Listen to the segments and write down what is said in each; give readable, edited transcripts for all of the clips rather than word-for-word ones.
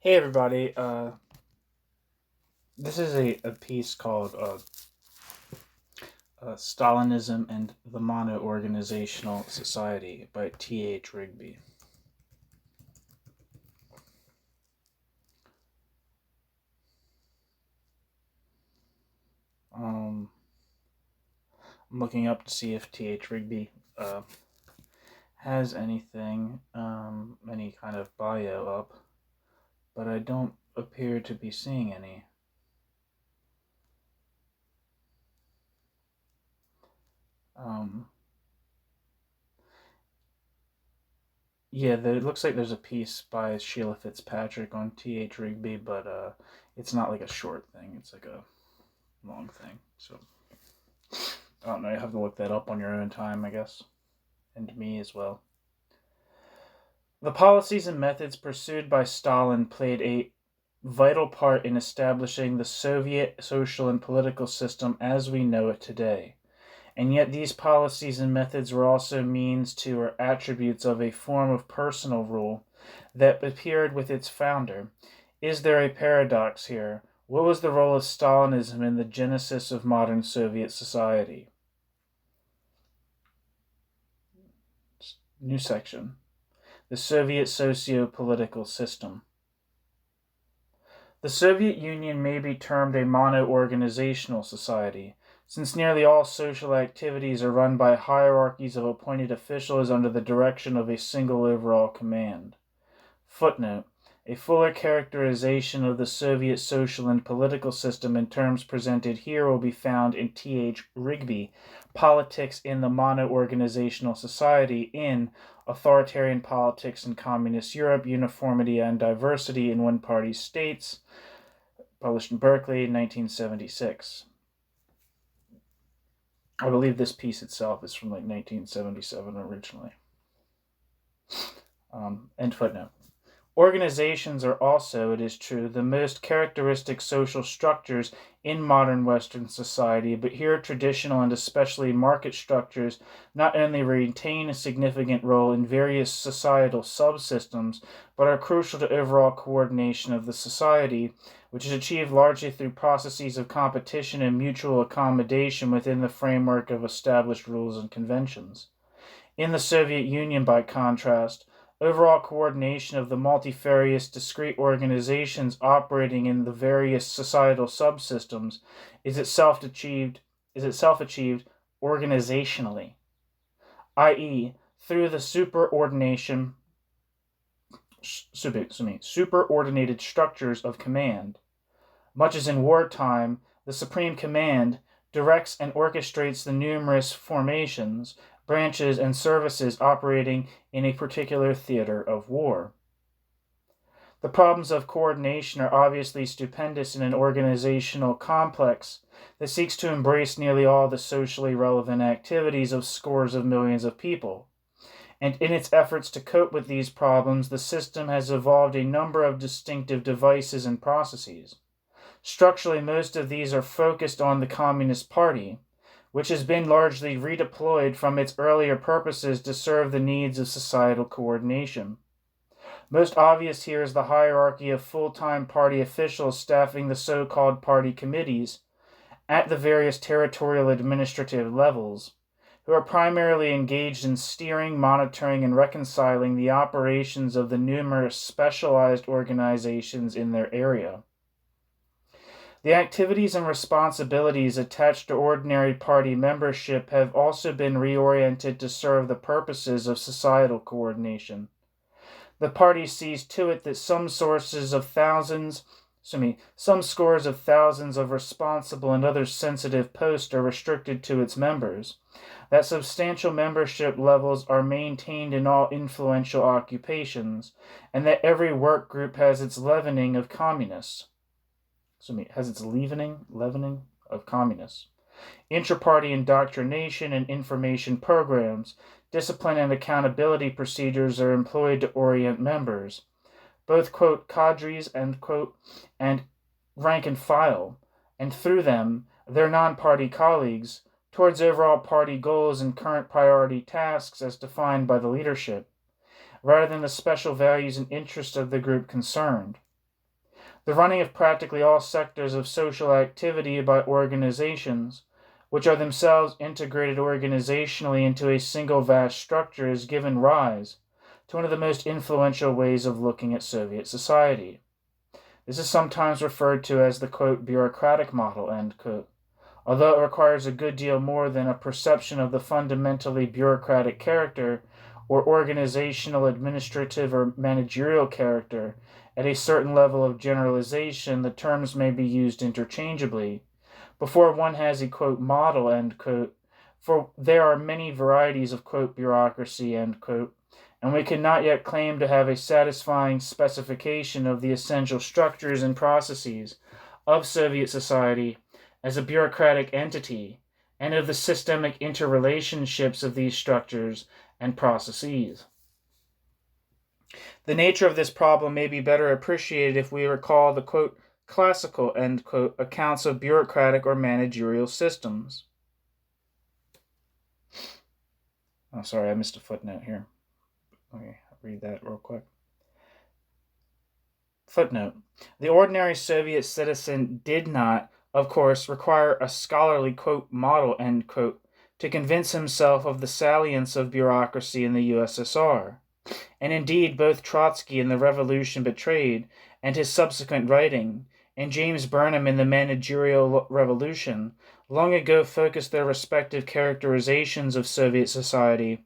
Hey everybody, this is a piece called Stalinism and the Mono-Organizational Society by T.H. Rigby. Um, I'm looking up to see if T.H. Rigby has anything, any kind of bio up, but I don't appear to be seeing any. Um, yeah, it looks like there's a piece by Sheila Fitzpatrick on T.H. Rigby, but it's not like a short thing, it's like a long thing, so I don't know. You have to look that up on your own time, I guess, and me as well. The policies and methods pursued by Stalin played a vital part in establishing the Soviet social and political system as we know it today. And yet, these policies and methods were also means to or attributes of a form of personal rule that appeared with its founder. Is there a paradox here? What was the role of Stalinism in the genesis of modern Soviet society? New section. The Soviet socio-political system. The Soviet Union may be termed a mono-organizational society, since nearly all social activities are run by hierarchies of appointed officials under the direction of a single overall command. Footnote. A fuller characterization of the Soviet social and political system in terms presented here will be found in T.H. Rigby, Politics in the Mono-Organizational Society in Authoritarian Politics in Communist Europe, Uniformity and Diversity in One-Party States, published in Berkeley in 1976. I believe this piece itself is from like 1977 originally. End footnote. Organizations are also, it is true, the most characteristic social structures in modern Western society, but here traditional and especially market structures not only retain a significant role in various societal subsystems, but are crucial to overall coordination of the society, which is achieved largely through processes of competition and mutual accommodation within the framework of established rules and conventions. In the Soviet Union, by contrast, overall coordination of the multifarious discrete organizations operating in the various societal subsystems is itself achieved organizationally, i.e., through the superordinated structures of command. Much as in wartime, the Supreme Command directs and orchestrates the numerous formations, branches, and services operating in a particular theater of war. The problems of coordination are obviously stupendous in an organizational complex that seeks to embrace nearly all the socially relevant activities of scores of millions of people. And in its efforts to cope with these problems, the system has evolved a number of distinctive devices and processes. Structurally, most of these are focused on the Communist Party, which has been largely redeployed from its earlier purposes to serve the needs of societal coordination. Most obvious here is the hierarchy of full-time party officials staffing the so-called party committees at the various territorial administrative levels, who are primarily engaged in steering, monitoring, and reconciling the operations of the numerous specialized organizations in their area. The activities and responsibilities attached to ordinary party membership have also been reoriented to serve the purposes of societal coordination. The party sees to it that some scores of thousands of responsible and other sensitive posts are restricted to its members, that substantial membership levels are maintained in all influential occupations, and that every work group has its leavening of communists. Leavening of communists. Intra-party indoctrination and information programs, discipline and accountability procedures are employed to orient members, both, quote, cadres and, quote, and rank and file, and through them, their non-party colleagues, towards overall party goals and current priority tasks as defined by the leadership, rather than the special values and interests of the group concerned. The running of practically all sectors of social activity by organizations, which are themselves integrated organizationally into a single vast structure, has given rise to one of the most influential ways of looking at Soviet society. This is sometimes referred to as the, quote, bureaucratic model, end quote, although it requires a good deal more than a perception of the fundamentally bureaucratic character or organizational, administrative, or managerial character. At a certain level of generalization, the terms may be used interchangeably. Before one has a, quote, model, end quote, for there are many varieties of, quote, bureaucracy, end quote, and we cannot yet claim to have a satisfying specification of the essential structures and processes of Soviet society as a bureaucratic entity, and of the systemic interrelationships of these structures and processes. The nature of this problem may be better appreciated if we recall the, quote, classical, end quote, accounts of bureaucratic or managerial systems. Oh, sorry, I missed a footnote here. Let me read that real quick. Footnote. The ordinary Soviet citizen did not, of course, require a scholarly, quote, model, end quote, to convince himself of the salience of bureaucracy in the USSR. And indeed, both Trotsky in The Revolution Betrayed and his subsequent writing, and James Burnham in The Managerial Revolution, long ago focused their respective characterizations of Soviet society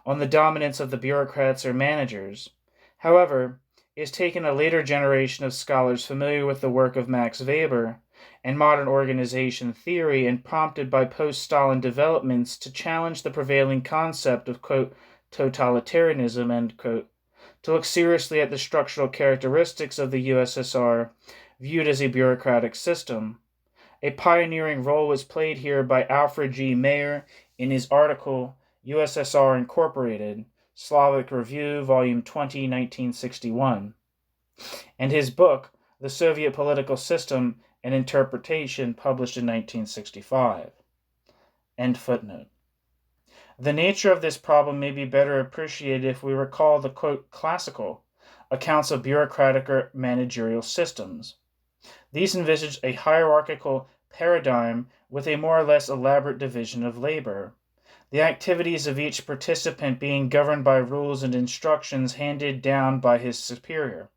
on the dominance of the bureaucrats or managers. However, it has taken a later generation of scholars familiar with the work of Max Weber and modern organization theory and prompted by post-Stalin developments to challenge the prevailing concept of, quote, totalitarianism, end quote, to look seriously at the structural characteristics of the USSR viewed as a bureaucratic system. A pioneering role was played here by Alfred G. Mayer in his article USSR Incorporated, Slavic Review, Volume 20, 1961, and his book, The Soviet Political System and Interpretation, published in 1965. End footnote. The nature of this problem may be better appreciated if we recall the, quote, classical accounts of bureaucratic or managerial systems. These envisage a hierarchical paradigm with a more or less elaborate division of labor, the activities of each participant being governed by rules and instructions handed down by his superior.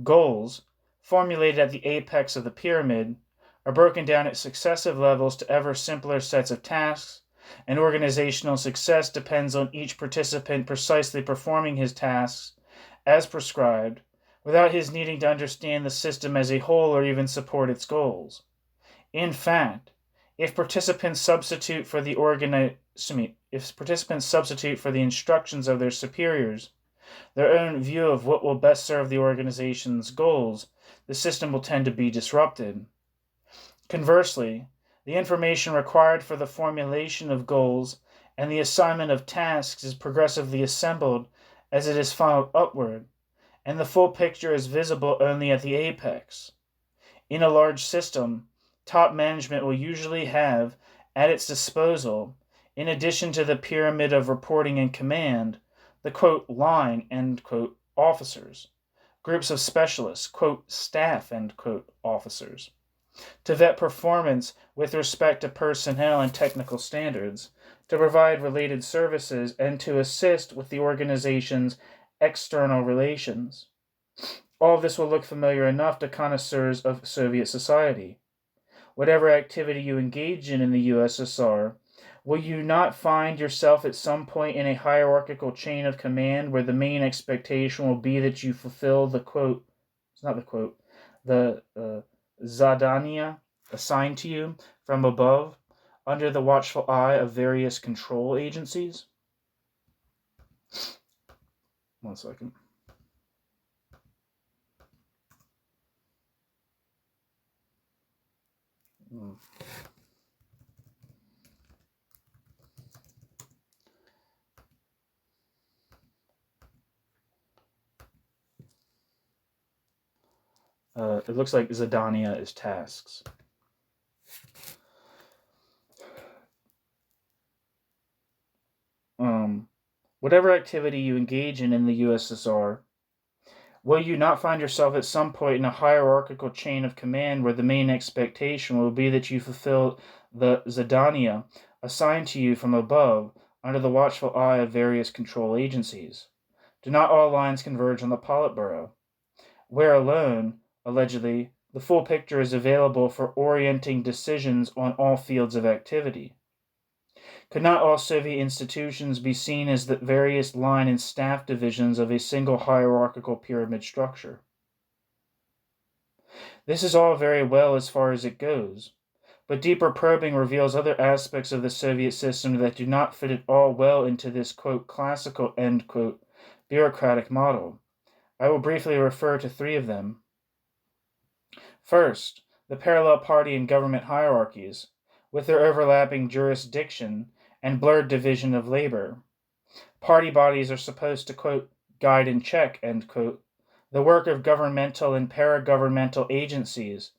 Goals, formulated at the apex of the pyramid, are broken down at successive levels to ever simpler sets of tasks, and organizational success depends on each participant precisely performing his tasks as prescribed, without his needing to understand the system as a whole or even support its goals. In fact, if participants substitute for the instructions of their superiors, their own view of what will best serve the organization's goals, the system will tend to be disrupted. Conversely, the information required for the formulation of goals and the assignment of tasks is progressively assembled as it is funneled upward, and the full picture is visible only at the apex. In a large system, top management will usually have at its disposal, in addition to the pyramid of reporting and command, the, quote, line, end quote, officers, groups of specialists, quote, staff, end quote, officers, to vet performance with respect to personnel and technical standards, to provide related services, and to assist with the organization's external relations. All of this will look familiar enough to connoisseurs of Soviet society. Whatever activity you engage in the USSR, will you not find yourself at some point in a hierarchical chain of command where the main expectation will be that you fulfill the, quote, it's not the quote, the zadania assigned to you from above under the watchful eye of various control agencies? One second. It looks like zadania is tasks. Whatever activity you engage in the USSR, Will you not find yourself at some point in a hierarchical chain of command where the main expectation will be that you fulfill the zadania assigned to you from above under the watchful eye of various control agencies? Do not all lines converge on the Politburo, where alone, allegedly, the full picture is available for orienting decisions on all fields of activity? Could not all Soviet institutions be seen as the various line and staff divisions of a single hierarchical pyramid structure? This is all very well as far as it goes, but deeper probing reveals other aspects of the Soviet system that do not fit at all well into this, quote, classical, end quote, bureaucratic model. I will briefly refer to three of them. First, the parallel party and government hierarchies, with their overlapping jurisdiction and blurred division of labor. Party bodies are supposed to, quote, guide and check, end quote, the work of governmental and paragovernmental agencies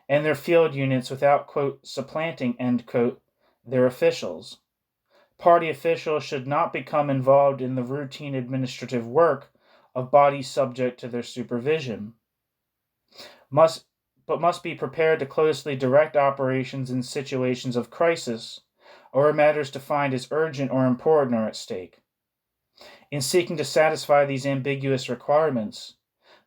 and their field units without, quote, supplanting, end quote, their officials. Party officials should not become involved in the routine administrative work of bodies subject to their supervision, but must be prepared to closely direct operations in situations of crisis or where matters defined as urgent or important are at stake. In seeking to satisfy these ambiguous requirements,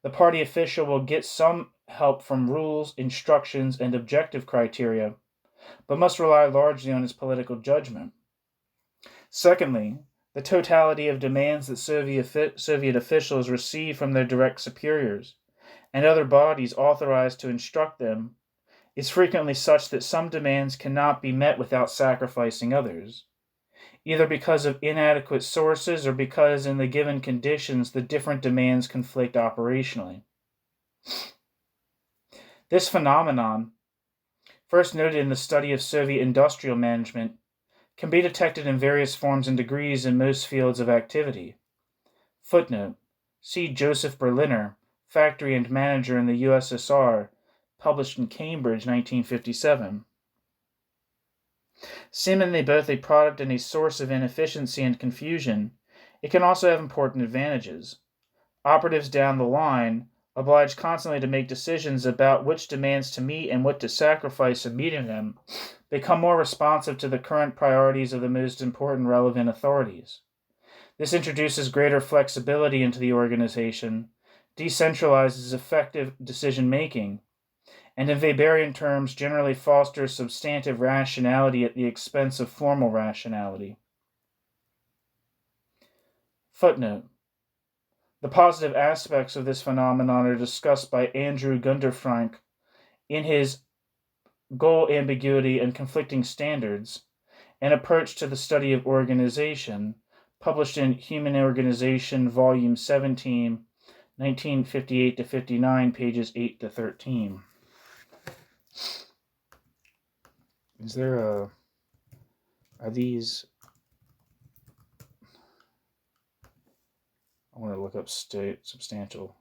the party official will get some help from rules, instructions, and objective criteria, but must rely largely on his political judgment. Secondly, the totality of demands that Soviet officials receive from their direct superiors and other bodies authorized to instruct them is frequently such that some demands cannot be met without sacrificing others, either because of inadequate sources or because in the given conditions the different demands conflict operationally. This phenomenon, first noted in the study of Soviet industrial management, can be detected in various forms and degrees in most fields of activity. Footnote: see Joseph Berliner, Factory and Manager in the USSR, published in Cambridge, 1957. Seemingly both a product and a source of inefficiency and confusion, it can also have important advantages. Operatives down the line, obliged constantly to make decisions about which demands to meet and what to sacrifice in meeting them, become more responsive to the current priorities of the most important relevant authorities. This introduces greater flexibility into the organization, decentralizes effective decision-making, and in Weberian terms generally fosters substantive rationality at the expense of formal rationality. Footnote: the positive aspects of this phenomenon are discussed by Andrew Gunderfrank in his Goal, Ambiguity, and Conflicting Standards, an approach to the study of organization, published in Human Organization, Volume 17, 1958-59, pages 8-13. Is there are these, I want to look up substantial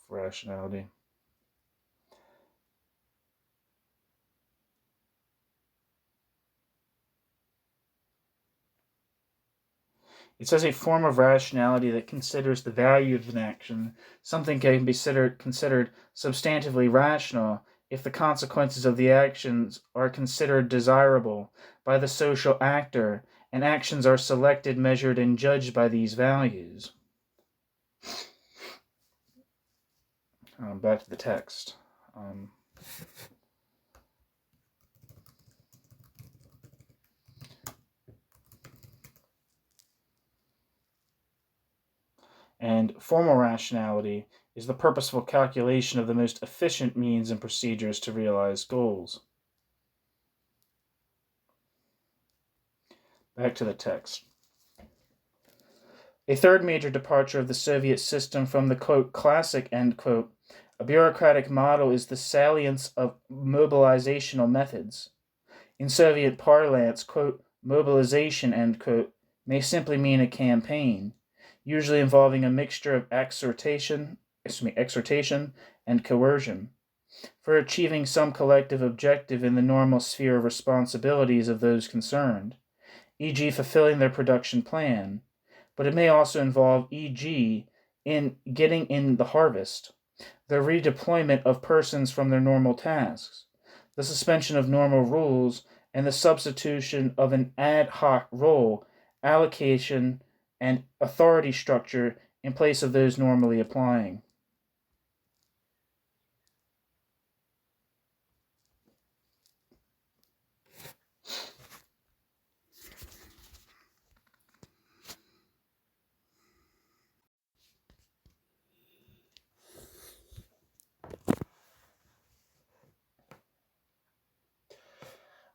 rationality. It says a form of rationality that considers the value of an action. Something can be considered substantively rational if the consequences of the actions are considered desirable by the social actor, and actions are selected, measured, and judged by these values. Back to the text. And formal rationality is the purposeful calculation of the most efficient means and procedures to realize goals. Back to the text. A third major departure of the Soviet system from the, quote, classic, end quote, a bureaucratic model is the salience of mobilizational methods. In Soviet parlance, quote, mobilization, end quote, may simply mean a campaign, usually involving a mixture of exhortation and coercion, for achieving some collective objective in the normal sphere of responsibilities of those concerned, e.g. fulfilling their production plan, but it may also involve, e.g., in getting in the harvest, the redeployment of persons from their normal tasks, the suspension of normal rules, and the substitution of an ad hoc role, allocation, and authority structure in place of those normally applying.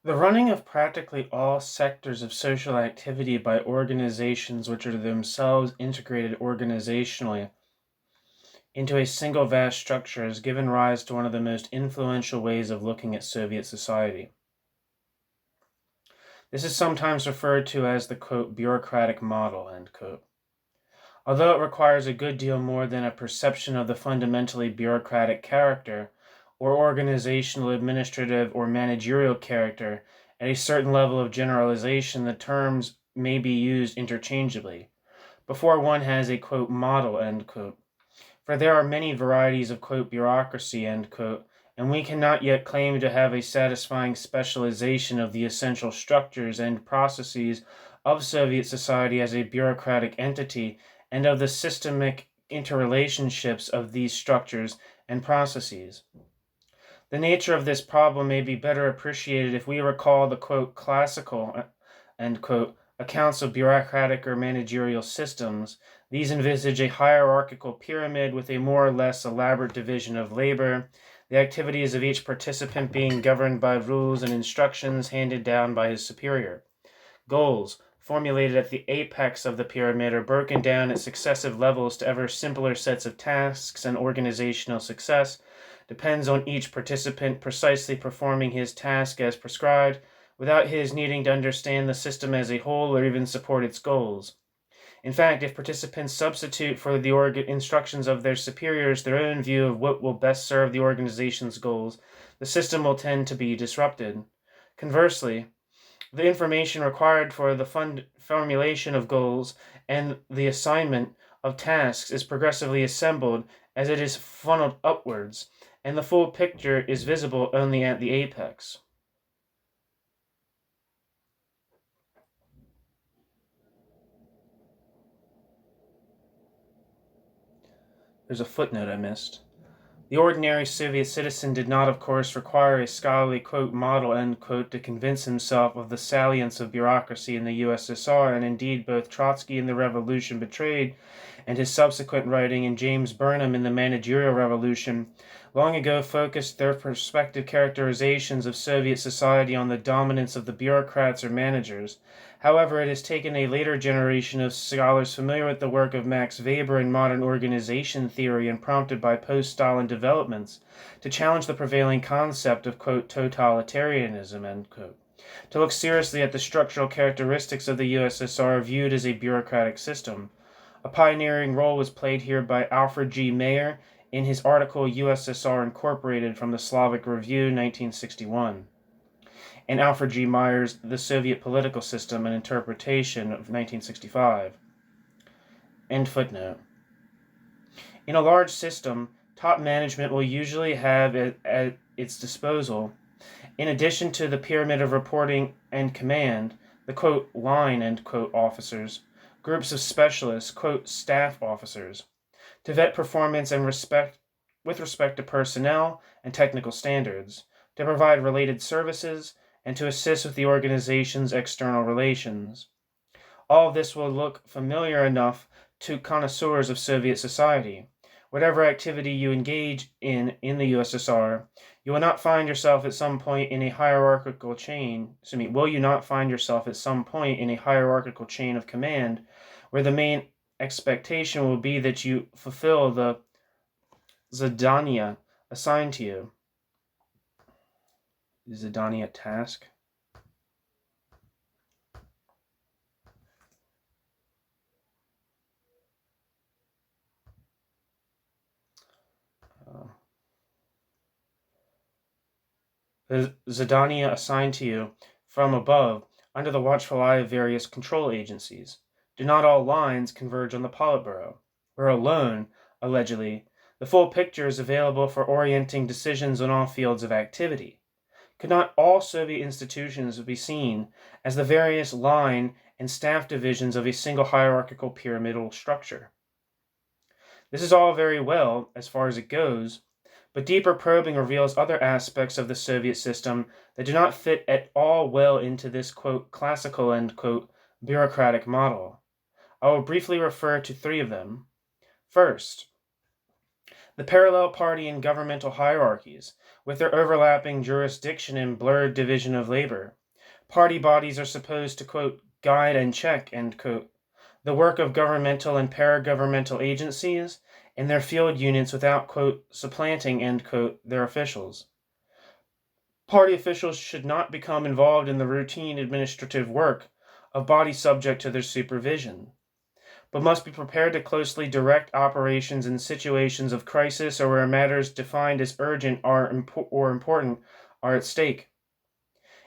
The running of practically all sectors of social activity by organizations which are themselves integrated organizationally into a single vast structure has given rise to one of the most influential ways of looking at Soviet society. This is sometimes referred to as the, quote, bureaucratic model, end quote. Although it requires a good deal more than a perception of the fundamentally bureaucratic character, or organizational, administrative, or managerial character, at a certain level of generalization, the terms may be used interchangeably, before one has a, quote, model, end quote. For there are many varieties of, quote, bureaucracy, end quote, and we cannot yet claim to have a satisfying specialization of the essential structures and processes of Soviet society as a bureaucratic entity and of the systemic interrelationships of these structures and processes. The nature of this problem may be better appreciated if we recall the, quote, classical, end quote, accounts of bureaucratic or managerial systems. These envisage a hierarchical pyramid with a more or less elaborate division of labor, the activities of each participant being governed by rules and instructions handed down by his superior. Goals, formulated at the apex of the pyramid, are broken down at successive levels to ever simpler sets of tasks, and organizational success depends on each participant precisely performing his task as prescribed, without his needing to understand the system as a whole or even support its goals. In fact, if participants substitute for the instructions of their superiors their own view of what will best serve the organization's goals, the system will tend to be disrupted. Conversely, the information required for the formulation of goals and the assignment of tasks is progressively assembled as it is funneled upwards, and the full picture is visible only at the apex. There's a footnote I missed. The ordinary Soviet citizen did not, of course, require a scholarly, quote, model, end quote, to convince himself of the salience of bureaucracy in the USSR, and indeed both Trotsky in The Revolution Betrayed and his subsequent writing, and James Burnham in The Managerial Revolution, long ago focused their prospective characterizations of Soviet society on the dominance of the bureaucrats or managers. However, it has taken a later generation of scholars familiar with the work of Max Weber in modern organization theory and prompted by post-Stalin developments to challenge the prevailing concept of, quote, totalitarianism, end quote, to look seriously at the structural characteristics of the USSR viewed as a bureaucratic system. A pioneering role was played here by Alfred G. Mayer in his article USSR Incorporated from the Slavic Review, 1961. And Alfred G. Meyer's The Soviet Political System, an Interpretation of 1965. End footnote. In a large system, top management will usually have at its disposal, in addition to the pyramid of reporting and command, the, quote, line, end quote, officers, groups of specialists, quote, staff officers, to vet performance and with respect to personnel and technical standards, to provide related services, and to assist with the organization's external relations. All this will look familiar enough to connoisseurs of Soviet society. Whatever activity you engage in the USSR, you will not find yourself at some point in a hierarchical chain. Will you not find yourself at some point in a hierarchical chain of command, where the main expectation will be that you fulfill the zadania assigned to you? Zadania task. The zadania assigned to you from above under the watchful eye of various control agencies. Do not all lines converge on the Politburo? where alone, allegedly, the full picture is available for orienting decisions on all fields of activity. Could not all Soviet institutions be seen as the various line and staff divisions of a single hierarchical pyramidal structure? This is all very well as far as it goes, but deeper probing reveals other aspects of the Soviet system that do not fit at all well into this, quote, classical and, quote, bureaucratic model. I will briefly refer to three of them. First, the parallel party and governmental hierarchies, with their overlapping jurisdiction and blurred division of labor. Party bodies are supposed to, quote, guide and check, end quote, the work of governmental and paragovernmental agencies and their field units without, quote, supplanting, end quote, their officials. Party officials should not become involved in the routine administrative work of bodies subject to their supervision, but must be prepared to closely direct operations in situations of crisis or where matters defined as urgent or important are at stake.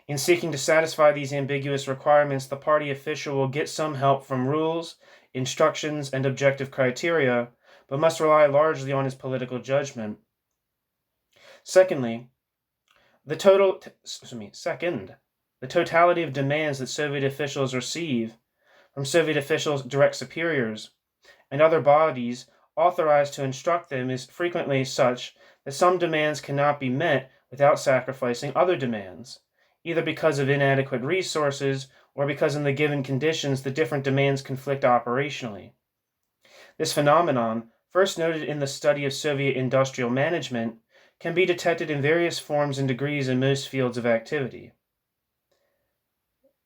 In seeking to satisfy these ambiguous requirements, the party official will get some help from rules, instructions, and objective criteria, but must rely largely on his political judgment. Second, the totality of demands that Soviet officials receive from Soviet officials' direct superiors and other bodies authorized to instruct them is frequently such that some demands cannot be met without sacrificing other demands, either because of inadequate resources or because in the given conditions the different demands conflict operationally. This phenomenon, first noted in the study of Soviet industrial management, can be detected in various forms and degrees in most fields of activity.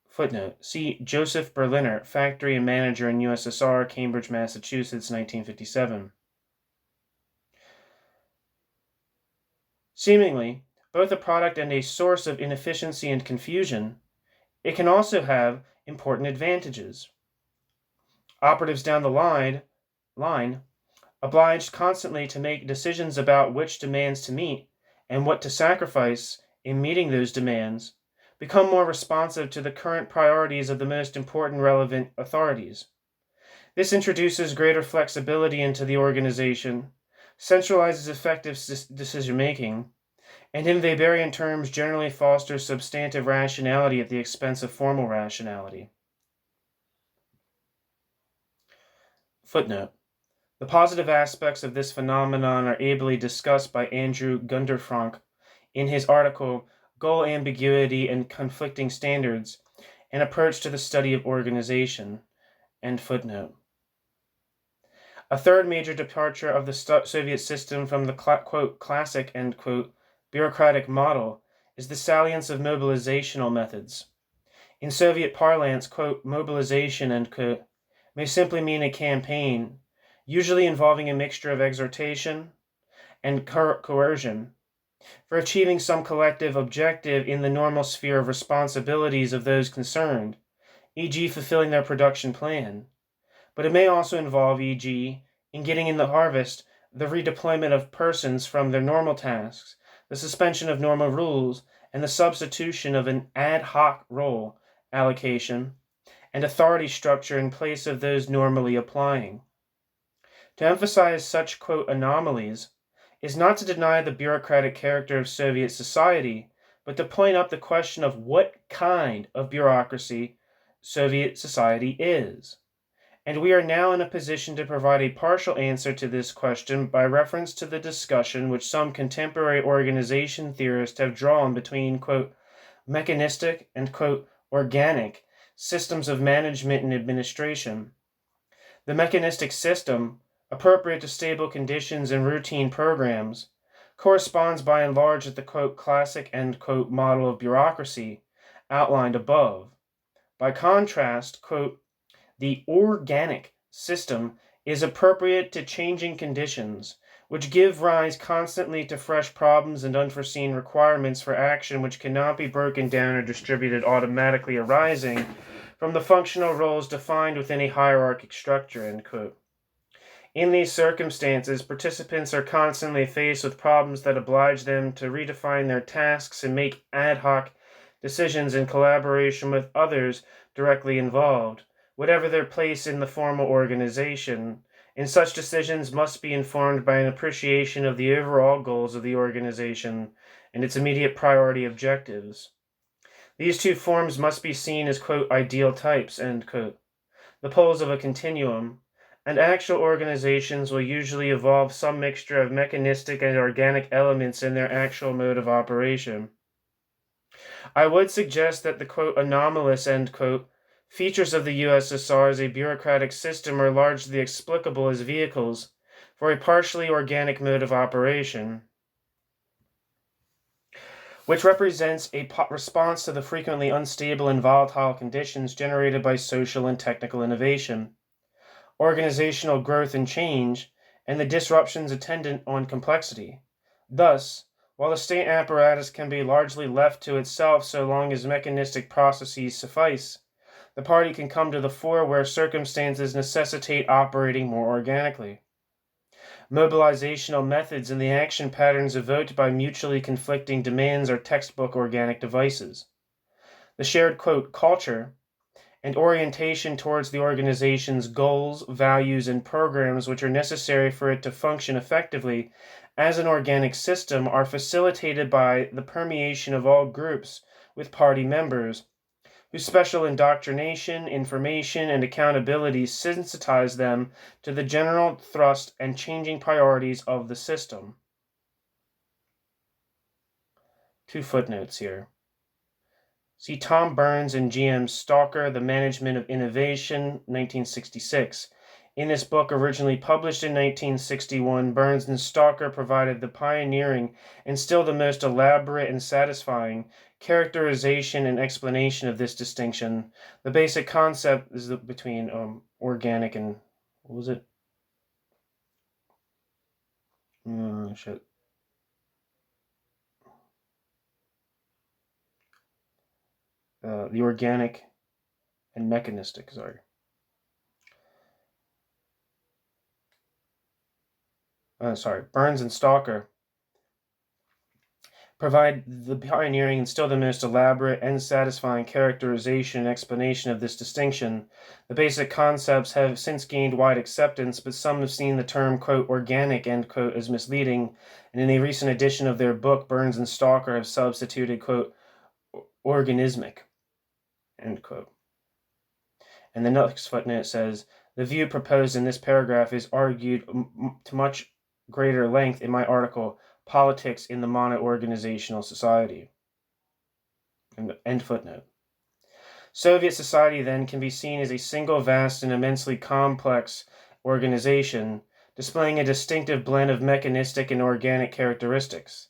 Footnote, see Joseph Berliner, Factory and Manager in USSR, Cambridge, Massachusetts, 1957. Seemingly, both a product and a source of inefficiency and confusion, it can also have important advantages. Operatives down the line, obliged constantly to make decisions about which demands to meet and what to sacrifice in meeting those demands, become more responsive to the current priorities of the most important relevant authorities. This introduces greater flexibility into the organization, centralizes effective decision-making, and in Weberian terms generally fosters substantive rationality at the expense of formal rationality. Footnote. The positive aspects of this phenomenon are ably discussed by Andrew Gunderfrank in his article Goal Ambiguity and Conflicting Standards, An Approach to the Study of Organization, end footnote. A third major departure of the Soviet system from the quote, classic, end quote, bureaucratic model is the salience of mobilizational methods. In Soviet parlance, quote, mobilization, end quote, may simply mean a campaign, usually involving a mixture of exhortation and coercion, for achieving some collective objective in the normal sphere of responsibilities of those concerned, e.g. fulfilling their production plan. But it may also involve, e.g., in getting in the harvest, the redeployment of persons from their normal tasks, the suspension of normal rules, and the substitution of an ad hoc role allocation and authority structure in place of those normally applying. To emphasize such, quote, anomalies is not to deny the bureaucratic character of Soviet society, but to point up the question of what kind of bureaucracy Soviet society is. And we are now in a position to provide a partial answer to this question by reference to the discussion which some contemporary organization theorists have drawn between, quote, mechanistic and, quote, organic systems of management and administration. The mechanistic system, appropriate to stable conditions and routine programs, corresponds by and large with the, quote, classic, end quote, model of bureaucracy outlined above. By contrast, quote, the organic system is appropriate to changing conditions, which give rise constantly to fresh problems and unforeseen requirements for action which cannot be broken down or distributed automatically arising from the functional roles defined within a hierarchic structure, end quote. In these circumstances, participants are constantly faced with problems that oblige them to redefine their tasks and make ad hoc decisions in collaboration with others directly involved, whatever their place in the formal organization, and such decisions must be informed by an appreciation of the overall goals of the organization and its immediate priority objectives. These two forms must be seen as, quote, ideal types, end quote, the poles of a continuum, and actual organizations will usually evolve some mixture of mechanistic and organic elements in their actual mode of operation. I would suggest that the, quote, anomalous, end quote, features of the USSR as a bureaucratic system are largely explicable as vehicles for a partially organic mode of operation, which represents a response to the frequently unstable and volatile conditions generated by social and technical innovation, organizational growth and change, and the disruptions attendant on complexity. Thus, while the state apparatus can be largely left to itself so long as mechanistic processes suffice, the party can come to the fore where circumstances necessitate operating more organically. Mobilizational methods and the action patterns evoked by mutually conflicting demands are textbook organic devices. The shared, quote, culture and orientation towards the organization's goals, values, and programs which are necessary for it to function effectively as an organic system are facilitated by the permeation of all groups with party members, whose special indoctrination, information, and accountability sensitize them to the general thrust and changing priorities of the system. 2 footnotes here. See Tom Burns and G.M. Stalker, The Management of Innovation, 1966. In this book, originally published in 1961, Burns and Stalker provided the pioneering and still the most elaborate and satisfying characterization and explanation of this distinction. The basic concept is between organic and, what was it? The organic and mechanistic, sorry. Burns and Stalker provide the pioneering and still the most elaborate and satisfying characterization and explanation of this distinction. The basic concepts have since gained wide acceptance, but some have seen the term, quote, organic, end quote, as misleading, and in a recent edition of their book, Burns and Stalker have substituted, quote, organismic, end quote. And the next footnote says, the view proposed in this paragraph is argued to much greater length in my article, Politics in the Mono-Organizational Society. End footnote. Soviet society, then, can be seen as a single vast and immensely complex organization, displaying a distinctive blend of mechanistic and organic characteristics.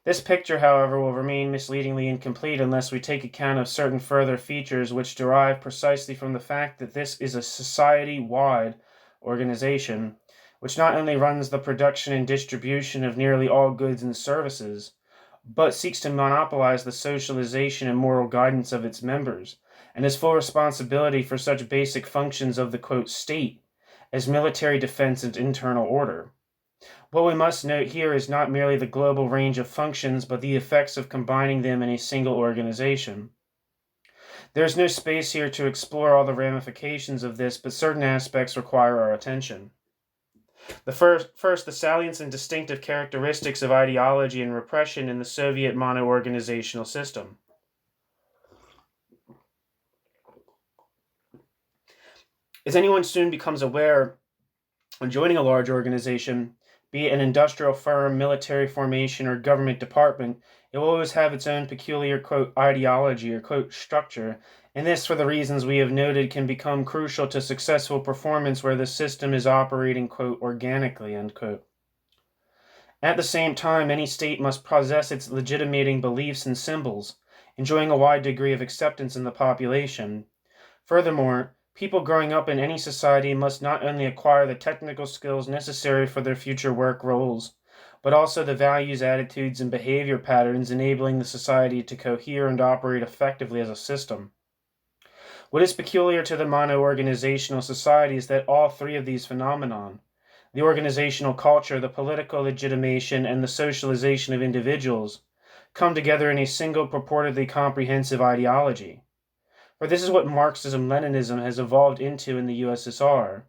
This picture, however, will remain misleadingly incomplete unless we take account of certain further features which derive precisely from the fact that this is a society-wide organization, which not only runs the production and distribution of nearly all goods and services, but seeks to monopolize the socialization and moral guidance of its members, and has full responsibility for such basic functions of the, quote, state as military defense and internal order. What we must note here is not merely the global range of functions, but the effects of combining them in a single organization. There is no space here to explore all the ramifications of this, but certain aspects require our attention. The first, the salience and distinctive characteristics of ideology and repression in the Soviet mono-organizational system. As anyone soon becomes aware, when joining a large organization, be it an industrial firm, military formation, or government department, it will always have its own peculiar, quote, ideology or, quote, structure, and this, for the reasons we have noted, can become crucial to successful performance where the system is operating, quote, organically, end quote. At the same time, any state must possess its legitimating beliefs and symbols, enjoying a wide degree of acceptance in the population. Furthermore, people growing up in any society must not only acquire the technical skills necessary for their future work roles, but also the values, attitudes, and behavior patterns enabling the society to cohere and operate effectively as a system. What is peculiar to the mono-organizational society is that all three of these phenomena, the organizational culture, the political legitimation, and the socialization of individuals, come together in a single purportedly comprehensive ideology. For this is what Marxism-Leninism has evolved into in the USSR.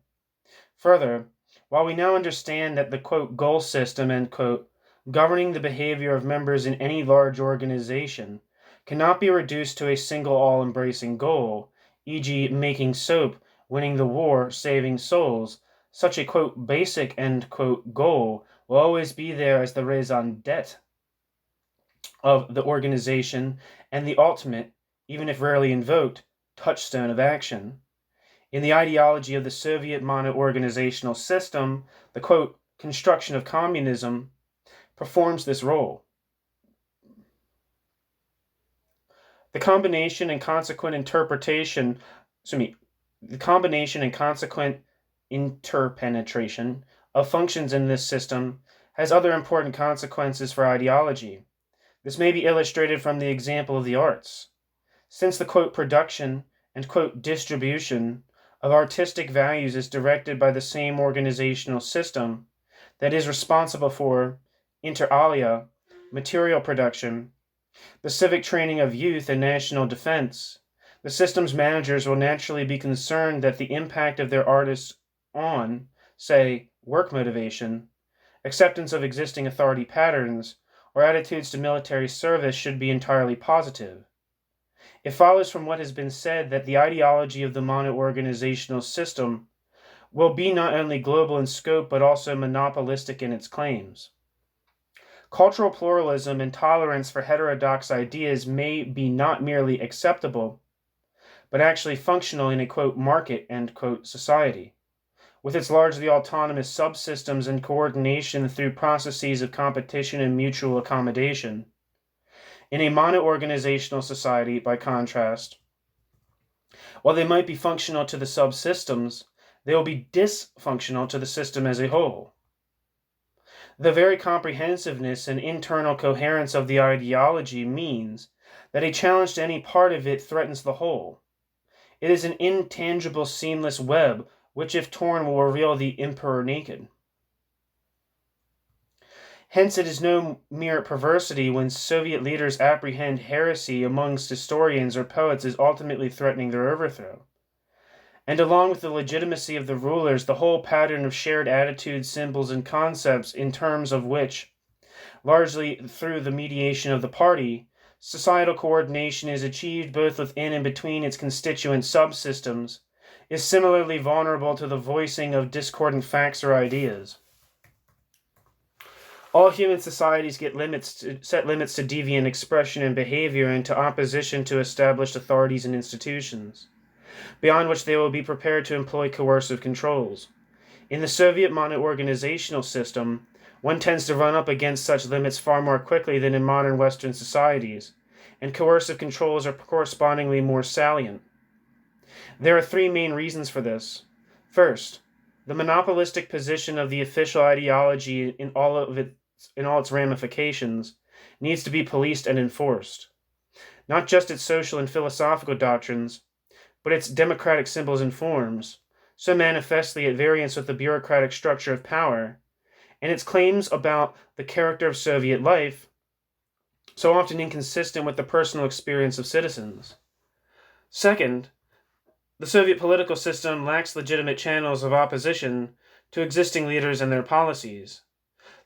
Further, while we now understand that the, quote, goal system, end quote, governing the behavior of members in any large organization cannot be reduced to a single all-embracing goal, e.g. making soap, winning the war, saving souls, such a, quote, basic, end quote, goal will always be there as the raison d'etre of the organization and the ultimate, even if rarely invoked, touchstone of action. In the ideology of the Soviet mono-organizational system, the, quote, construction of communism performs this role. The combination and consequent interpenetration of functions in this system has other important consequences for ideology. This may be illustrated from the example of the arts. Since the, quote, production and, quote, distribution of artistic values is directed by the same organizational system that is responsible for, inter alia, material production, the civic training of youth and national defense, the system's managers will naturally be concerned that the impact of their artists on, say, work motivation, acceptance of existing authority patterns, or attitudes to military service should be entirely positive. It follows from what has been said that the ideology of the mono-organizational system will be not only global in scope but also monopolistic in its claims. Cultural pluralism and tolerance for heterodox ideas may be not merely acceptable, but actually functional in a, quote, market, end quote, society, with its largely autonomous subsystems and coordination through processes of competition and mutual accommodation. In a mono-organizational society, by contrast, while they might be functional to the subsystems, they will be dysfunctional to the system as a whole. The very comprehensiveness and internal coherence of the ideology means that a challenge to any part of it threatens the whole. It is an intangible, seamless web, which, if torn, will reveal the emperor naked. Hence, it is no mere perversity when Soviet leaders apprehend heresy amongst historians or poets as ultimately threatening their overthrow. And along with the legitimacy of the rulers, the whole pattern of shared attitudes, symbols, and concepts in terms of which, largely through the mediation of the party, societal coordination is achieved both within and between its constituent subsystems, is similarly vulnerable to the voicing of discordant facts or ideas. All human societies set limits to deviant expression and behavior and to opposition to established authorities and institutions, beyond which they will be prepared to employ coercive controls. In the Soviet mono-organizational system, one tends to run up against such limits far more quickly than in modern Western societies, and coercive controls are correspondingly more salient. There are three main reasons for this. First, the monopolistic position of the official ideology in all its ramifications needs to be policed and enforced. Not just its social and philosophical doctrines, but its democratic symbols and forms, so manifestly at variance with the bureaucratic structure of power, and its claims about the character of Soviet life, so often inconsistent with the personal experience of citizens. Second, the Soviet political system lacks legitimate channels of opposition to existing leaders and their policies.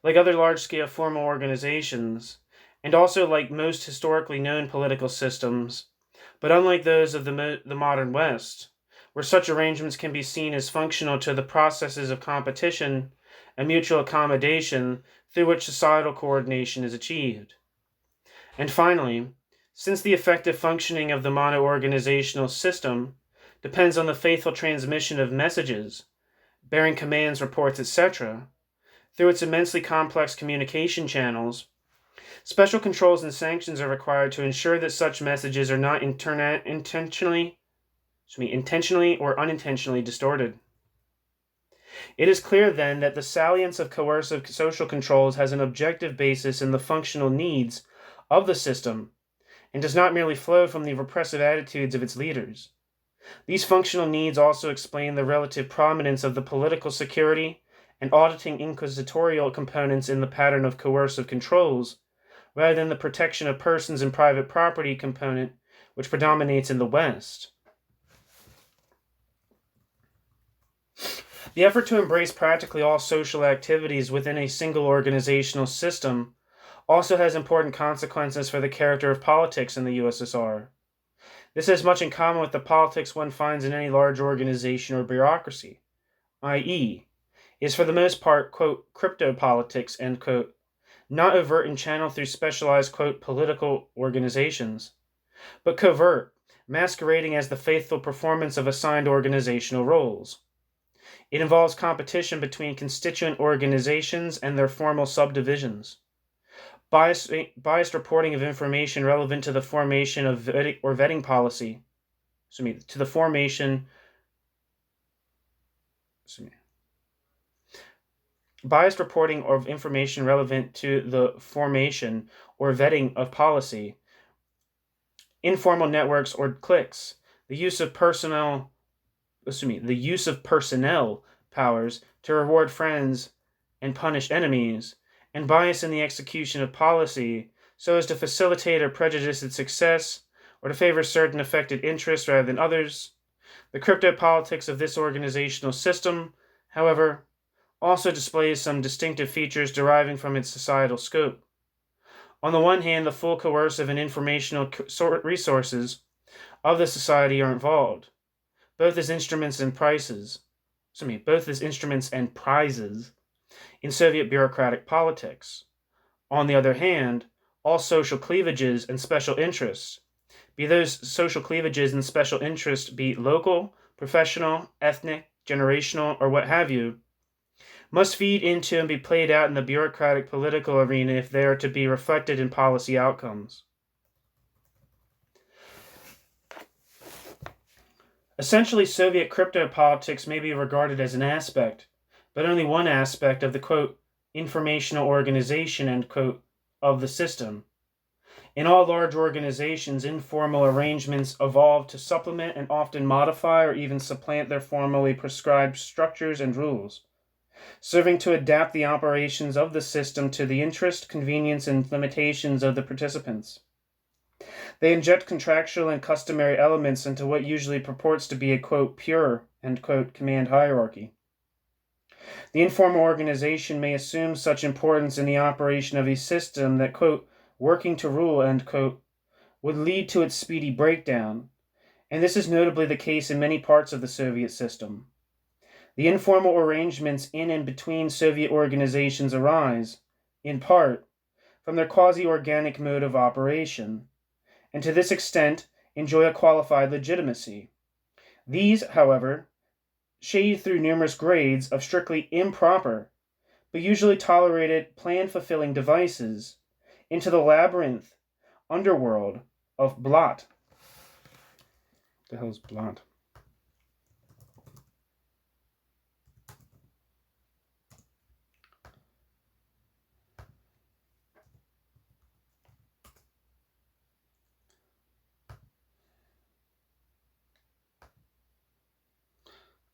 Like other large-scale formal organizations, and also like most historically known political systems, but unlike those of the modern West, where such arrangements can be seen as functional to the processes of competition and mutual accommodation through which societal coordination is achieved. And finally, since the effective functioning of the mono-organizational system depends on the faithful transmission of messages, bearing commands, reports, etc., through its immensely complex communication channels, special controls and sanctions are required to ensure that such messages are not intentionally or unintentionally distorted. It is clear, then, that the salience of coercive social controls has an objective basis in the functional needs of the system and does not merely flow from the repressive attitudes of its leaders. These functional needs also explain the relative prominence of the political security and auditing inquisitorial components in the pattern of coercive controls, rather than the protection of persons and private property component which predominates in the West. The effort to embrace practically all social activities within a single organizational system also has important consequences for the character of politics in the USSR. This has much in common with the politics one finds in any large organization or bureaucracy, i.e., is for the most part, quote, crypto politics, end quote, not overt and channeled through specialized, quote, political organizations, but covert, masquerading as the faithful performance of assigned organizational roles. It involves competition between constituent organizations and their formal subdivisions. Biased reporting of information relevant to the formation of vetting policy, to the formation, biased reporting of information relevant to the formation or vetting of policy, informal networks or cliques, the use of personnel powers to reward friends and punish enemies, and bias in the execution of policy so as to facilitate or prejudice its success or to favor certain affected interests rather than others. The crypto politics of this organizational system, however, also displays some distinctive features deriving from its societal scope. On the one hand, the full coercive and informational resources of the society are involved, both as instruments and prizes in Soviet bureaucratic politics. On the other hand, all social cleavages and special interests, be those social cleavages and special interests be local, professional, ethnic, generational, or what have you, must feed into and be played out in the bureaucratic political arena if they are to be reflected in policy outcomes. Essentially, Soviet crypto politics may be regarded as an aspect, but only one aspect of the, quote, informational organization, end quote, of the system. In all large organizations, informal arrangements evolve to supplement and often modify or even supplant their formally prescribed structures and rules, serving to adapt the operations of the system to the interest, convenience, and limitations of the participants. They inject contractual and customary elements into what usually purports to be a, quote, pure, end quote, command hierarchy. The informal organization may assume such importance in the operation of a system that, quote, working to rule, end quote, would lead to its speedy breakdown, and this is notably the case in many parts of the Soviet system. The informal arrangements in and between Soviet organizations arise, in part, from their quasi-organic mode of operation, and to this extent enjoy a qualified legitimacy. These, however, shade through numerous grades of strictly improper, but usually tolerated plan-fulfilling devices into the labyrinth underworld of Blatt. What the hell is Blatt?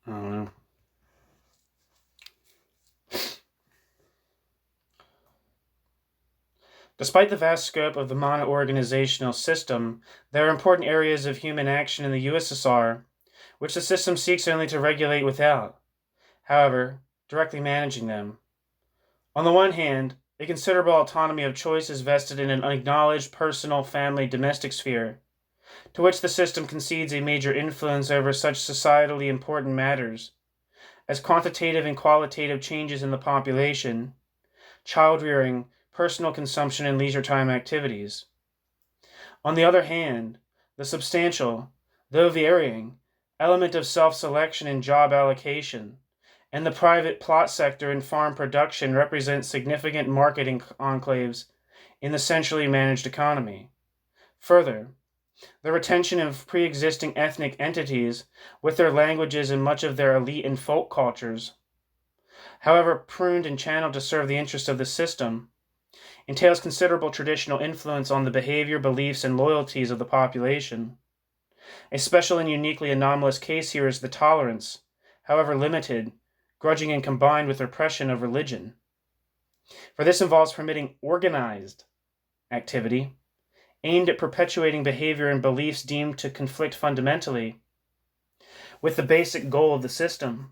I don't know. Despite the vast scope of the mono-organizational system, there are important areas of human action in the USSR which the system seeks only to regulate without, however, directly managing them. On the one hand, a considerable autonomy of choice is vested in an unacknowledged personal, family, domestic sphere, to which the system concedes a major influence over such societally important matters as quantitative and qualitative changes in the population, child rearing, personal consumption, and leisure time activities. On the other hand, the substantial, though varying, element of self-selection and job allocation, and the private plot sector and farm production represent significant marketing enclaves in the centrally managed economy. Further, the retention of pre-existing ethnic entities with their languages and much of their elite and folk cultures, however pruned and channeled to serve the interests of the system, entails considerable traditional influence on the behavior, beliefs, and loyalties of the population. A special and uniquely anomalous case here is the tolerance, however limited, grudging and combined with repression of religion. For this involves permitting organized activity aimed at perpetuating behavior and beliefs deemed to conflict fundamentally with the basic goal of the system.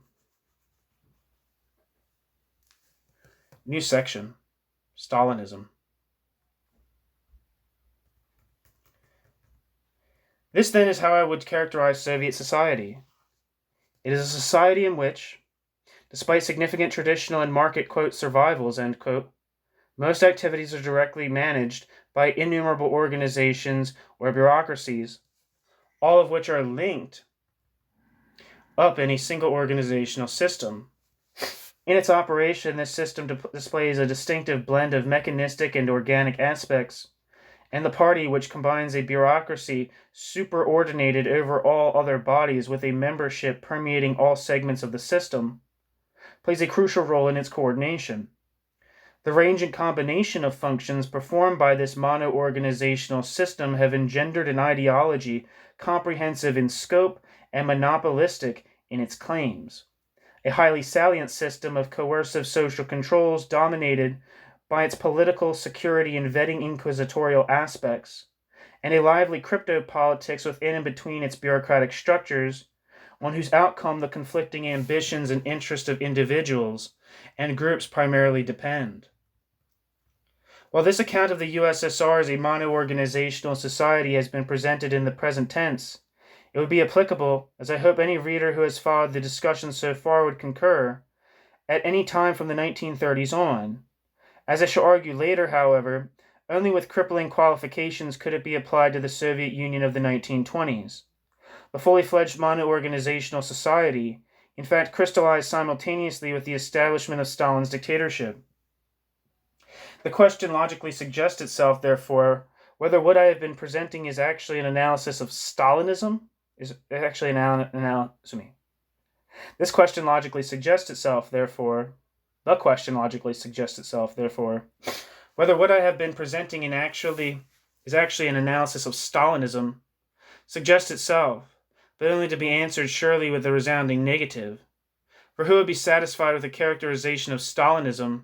New section. Stalinism. This then is how I would characterize Soviet society. It is a society in which, despite significant traditional and market, quote, survivals, end quote, most activities are directly managed by innumerable organizations or bureaucracies, all of which are linked up in a single organizational system. In its operation, this system displays a distinctive blend of mechanistic and organic aspects, and the party, which combines a bureaucracy superordinated over all other bodies with a membership permeating all segments of the system, plays a crucial role in its coordination. The range and combination of functions performed by this mono-organizational system have engendered an ideology comprehensive in scope and monopolistic in its claims. A highly salient system of coercive social controls dominated by its political, security, and vetting inquisitorial aspects, and a lively crypto-politics within and between its bureaucratic structures, on whose outcome the conflicting ambitions and interests of individuals and groups primarily depend. While this account of the USSR as a mono-organizational society has been presented in the present tense, it would be applicable, as I hope any reader who has followed the discussion so far would concur, at any time from the 1930s on. As I shall argue later, however, only with crippling qualifications could it be applied to the Soviet Union of the 1920s. The fully fledged mono-organizational society, in fact, crystallized simultaneously with the establishment of Stalin's dictatorship. The question logically suggests itself, therefore, whether what I have been presenting is actually an analysis of Stalinism, This question logically suggests itself, therefore, whether what I have been presenting is actually an analysis of Stalinism, suggests itself, but only to be answered surely with a resounding negative. For who would be satisfied with a characterization of Stalinism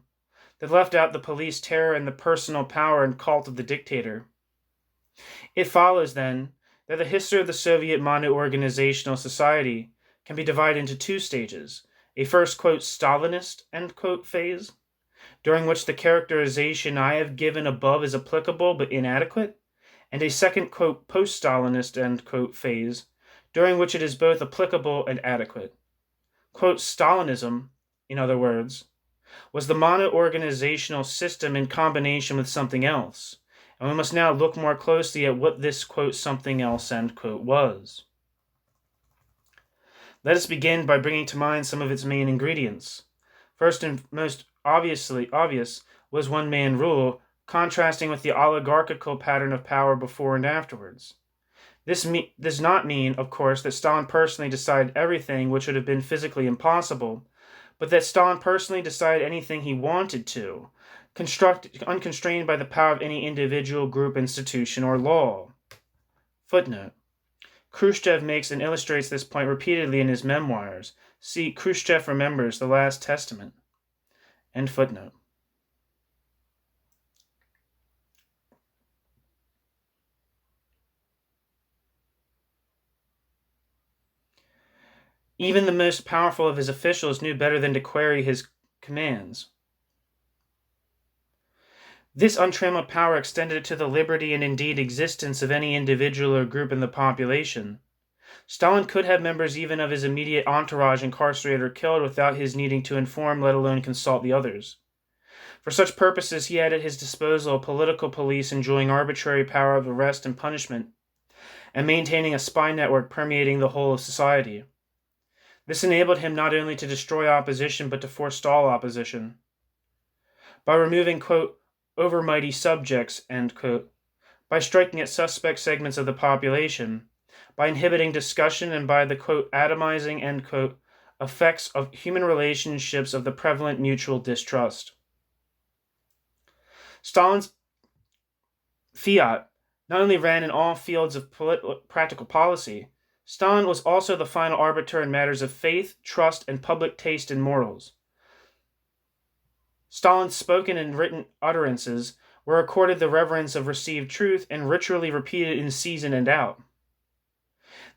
that left out the police terror and the personal power and cult of the dictator? It follows, then, that the history of the Soviet mono-organizational society can be divided into two stages: a first, quote, Stalinist, end quote, phase, during which the characterization I have given above is applicable but inadequate, and a second, quote, post-Stalinist, end quote, phase, during which it is both applicable and adequate. Quote, Stalinism, in other words, was the mono-organizational system in combination with something else, and we must now look more closely at what this, quote, something else, end quote, was. Let us begin by bringing to mind some of its main ingredients. First and most obvious was one-man rule, contrasting with the oligarchical pattern of power before and afterwards. This does not mean, of course, that Stalin personally decided everything, which would have been physically impossible, but that Stalin personally decided anything he wanted to, unconstrained by the power of any individual, group, institution, or law. Footnote. Khrushchev makes and illustrates this point repeatedly in his memoirs. See Khrushchev Remembers the Last Testament. End footnote. Even the most powerful of his officials knew better than to query his commands. This untrammeled power extended to the liberty and indeed existence of any individual or group in the population. Stalin could have members even of his immediate entourage incarcerated or killed without his needing to inform, let alone consult the others. For such purposes, he had at his disposal a political police enjoying arbitrary power of arrest and punishment, and maintaining a spy network permeating the whole of society. This enabled him not only to destroy opposition, but to forestall opposition. By removing, quote, overmighty subjects, end quote, by striking at suspect segments of the population, by inhibiting discussion, and by the, quote, atomizing, end quote, effects of human relationships of the prevalent mutual distrust. Stalin's fiat not only ran in all fields of practical policy, Stalin was also the final arbiter in matters of faith, trust, and public taste and morals. Stalin's spoken and written utterances were accorded the reverence of received truth and ritually repeated in season and out.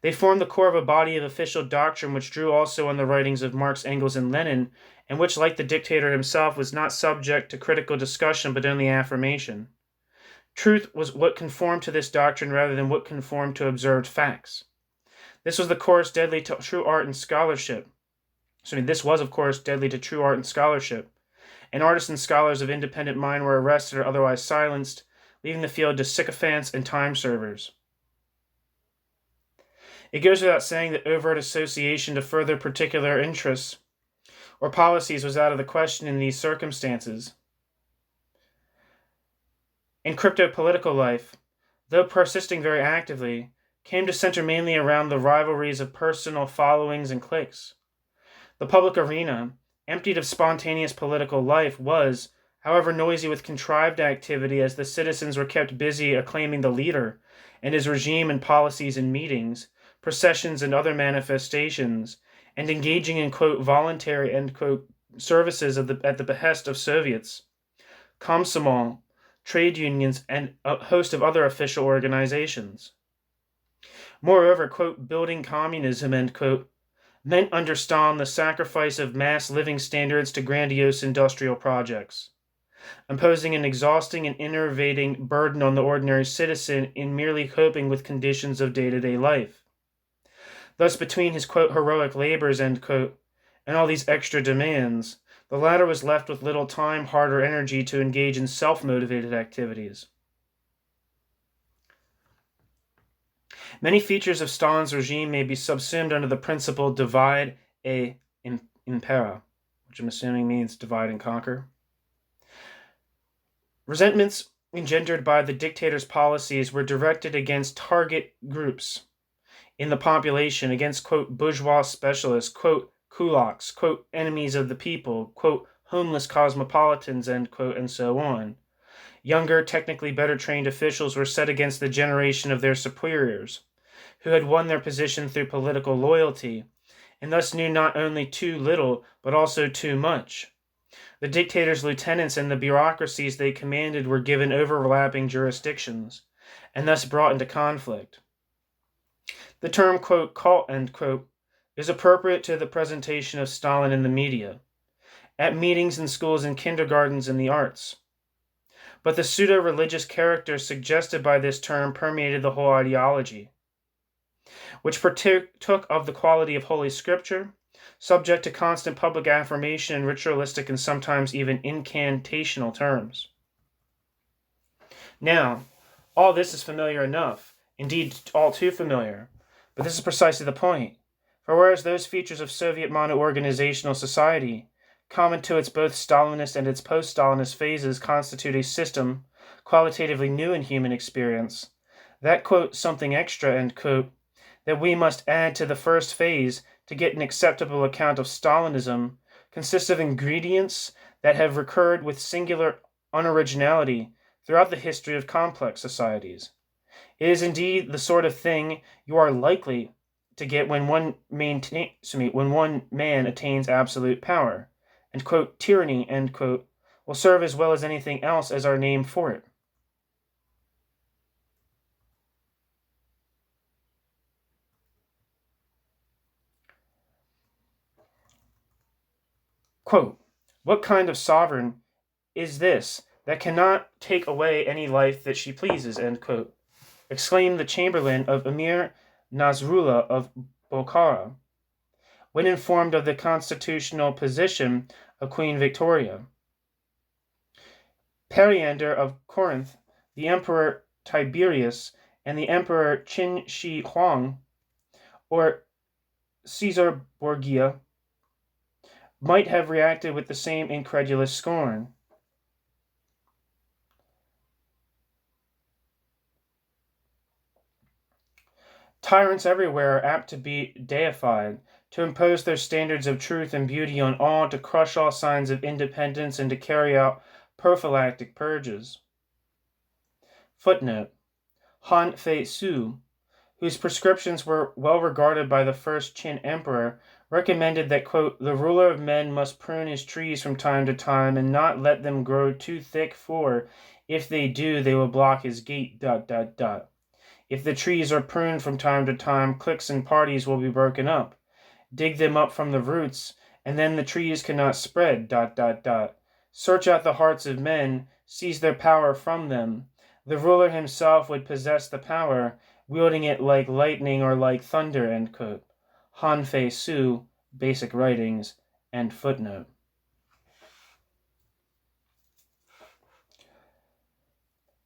They formed the core of a body of official doctrine which drew also on the writings of Marx, Engels, and Lenin, and which, like the dictator himself, was not subject to critical discussion but only affirmation. Truth was what conformed to this doctrine rather than what conformed to observed facts. This was, of course, deadly to true art and scholarship. This was, of course, deadly to true art and scholarship. And artists and scholars of independent mind were arrested or otherwise silenced, leaving the field to sycophants and time servers. It goes without saying that overt association to further particular interests or policies was out of the question in these circumstances. In crypto-political life, though persisting very actively, came to center mainly around the rivalries of personal followings and cliques. The public arena, emptied of spontaneous political life, was, however, noisy with contrived activity as the citizens were kept busy acclaiming the leader and his regime and policies in meetings, processions, and other manifestations, and engaging in, quote, voluntary, end quote, services at the behest of Soviets, Komsomol, trade unions, and a host of other official organizations. Moreover, quote, building communism, end quote, meant under Stalin the sacrifice of mass living standards to grandiose industrial projects, imposing an exhausting and enervating burden on the ordinary citizen in merely coping with conditions of day-to-day life. Thus, between his, quote, heroic labors, end quote, and all these extra demands, the latter was left with little time, heart, or energy to engage in self-motivated activities. Many features of Stalin's regime may be subsumed under the principle divide et impera, which I'm assuming means divide and conquer. Resentments engendered by the dictator's policies were directed against target groups in the population, against, quote, bourgeois specialists, quote, kulaks, quote, enemies of the people, quote, homeless cosmopolitans, end quote, and so on. Younger, technically better trained officials were set against the generation of their superiors, who had won their position through political loyalty, and thus knew not only too little, but also too much. The dictator's lieutenants and the bureaucracies they commanded were given overlapping jurisdictions, and thus brought into conflict. The term, quote, cult, end quote, is appropriate to the presentation of Stalin in the media, at meetings in schools and kindergartens and the arts. But the pseudo-religious character suggested by this term permeated the whole ideology, which partook of the quality of Holy Scripture, subject to constant public affirmation in ritualistic and sometimes even incantational terms. Now, all this is familiar enough, indeed all too familiar, but this is precisely the point. For whereas those features of Soviet mono-organizational society, common to its both Stalinist and its post-Stalinist phases, constitute a system qualitatively new in human experience, that, quote, something extra, end quote, that we must add to the first phase to get an acceptable account of Stalinism, consists of ingredients that have recurred with singular unoriginality throughout the history of complex societies. It is indeed the sort of thing you are likely to get when one man attains absolute power, and, quote, tyranny, end quote, will serve as well as anything else as our name for it. Quote, what kind of sovereign is this that cannot take away any life that she pleases, end quote, exclaimed the chamberlain of Emir Nasrullah of Bokhara, when informed of the constitutional position of Queen Victoria. Periander of Corinth, the Emperor Tiberius, and the Emperor Qin Shi Huang, or Caesar Borgia, might have reacted with the same incredulous scorn. Tyrants everywhere are apt to be deified, to impose their standards of truth and beauty on all, to crush all signs of independence, and to carry out prophylactic purges. Footnote. Han Fei-su, whose prescriptions were well regarded by the first Qin emperor, recommended that, quote, the ruler of men must prune his trees from time to time and not let them grow too thick, for, if they do, they will block his gate, If the trees are pruned from time to time, cliques and parties will be broken up. Dig them up from the roots, and then the trees cannot spread, ... Search out the hearts of men, seize their power from them. The ruler himself would possess the power, wielding it like lightning or like thunder, ... Han Fei Su, Basic Writings, end footnote.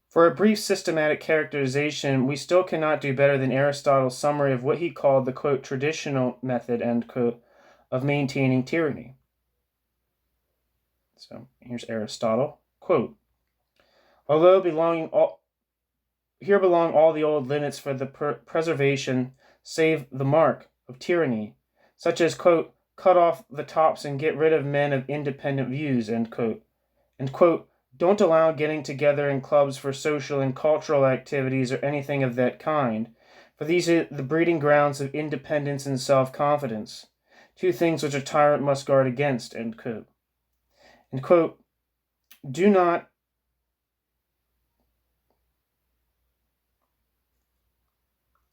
For a brief systematic characterization, we still cannot do better than Aristotle's summary of what he called the, quote, traditional method, end quote, of maintaining tyranny. So here's Aristotle, quote, although here belong all the old limits for the preservation, save the mark, of tyranny, such as, quote, cut off the tops and get rid of men of independent views, end quote, and, quote, don't allow getting together in clubs for social and cultural activities or anything of that kind, for these are the breeding grounds of independence and self-confidence, two things which a tyrant must guard against, end quote. And, quote, do not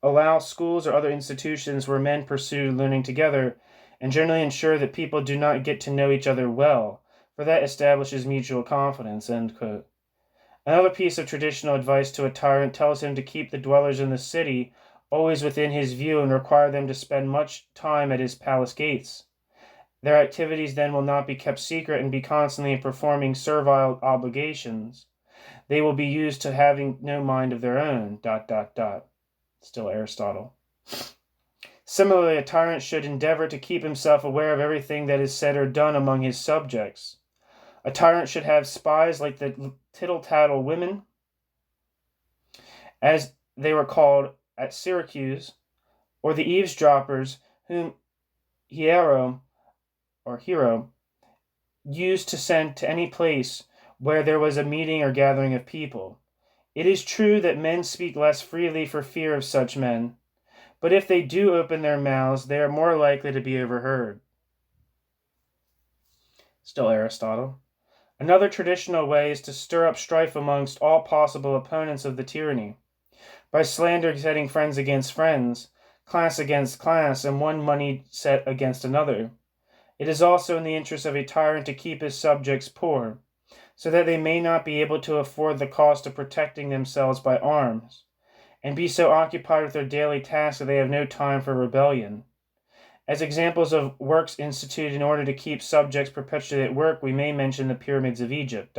allow schools or other institutions where men pursue learning together, and generally ensure that people do not get to know each other well, for that establishes mutual confidence, end quote. Another piece of traditional advice to a tyrant tells him to keep the dwellers in the city always within his view and require them to spend much time at his palace gates. Their activities then will not be kept secret and be constantly performing servile obligations. They will be used to having no mind of their own, ... Still Aristotle. Similarly, a tyrant should endeavor to keep himself aware of everything that is said or done among his subjects. A tyrant should have spies like the tittle-tattle women, as they were called at Syracuse, or the eavesdroppers whom Hero used to send to any place where there was a meeting or gathering of people. It is true that men speak less freely for fear of such men, but if they do open their mouths, they are more likely to be overheard. Still Aristotle. Another traditional way is to stir up strife amongst all possible opponents of the tyranny, by slander setting friends against friends, class against class, and one moneyed set against another. It is also in the interest of a tyrant to keep his subjects poor, so that they may not be able to afford the cost of protecting themselves by arms, and be so occupied with their daily tasks that they have no time for rebellion. As examples of works instituted in order to keep subjects perpetually at work, we may mention the pyramids of Egypt, ...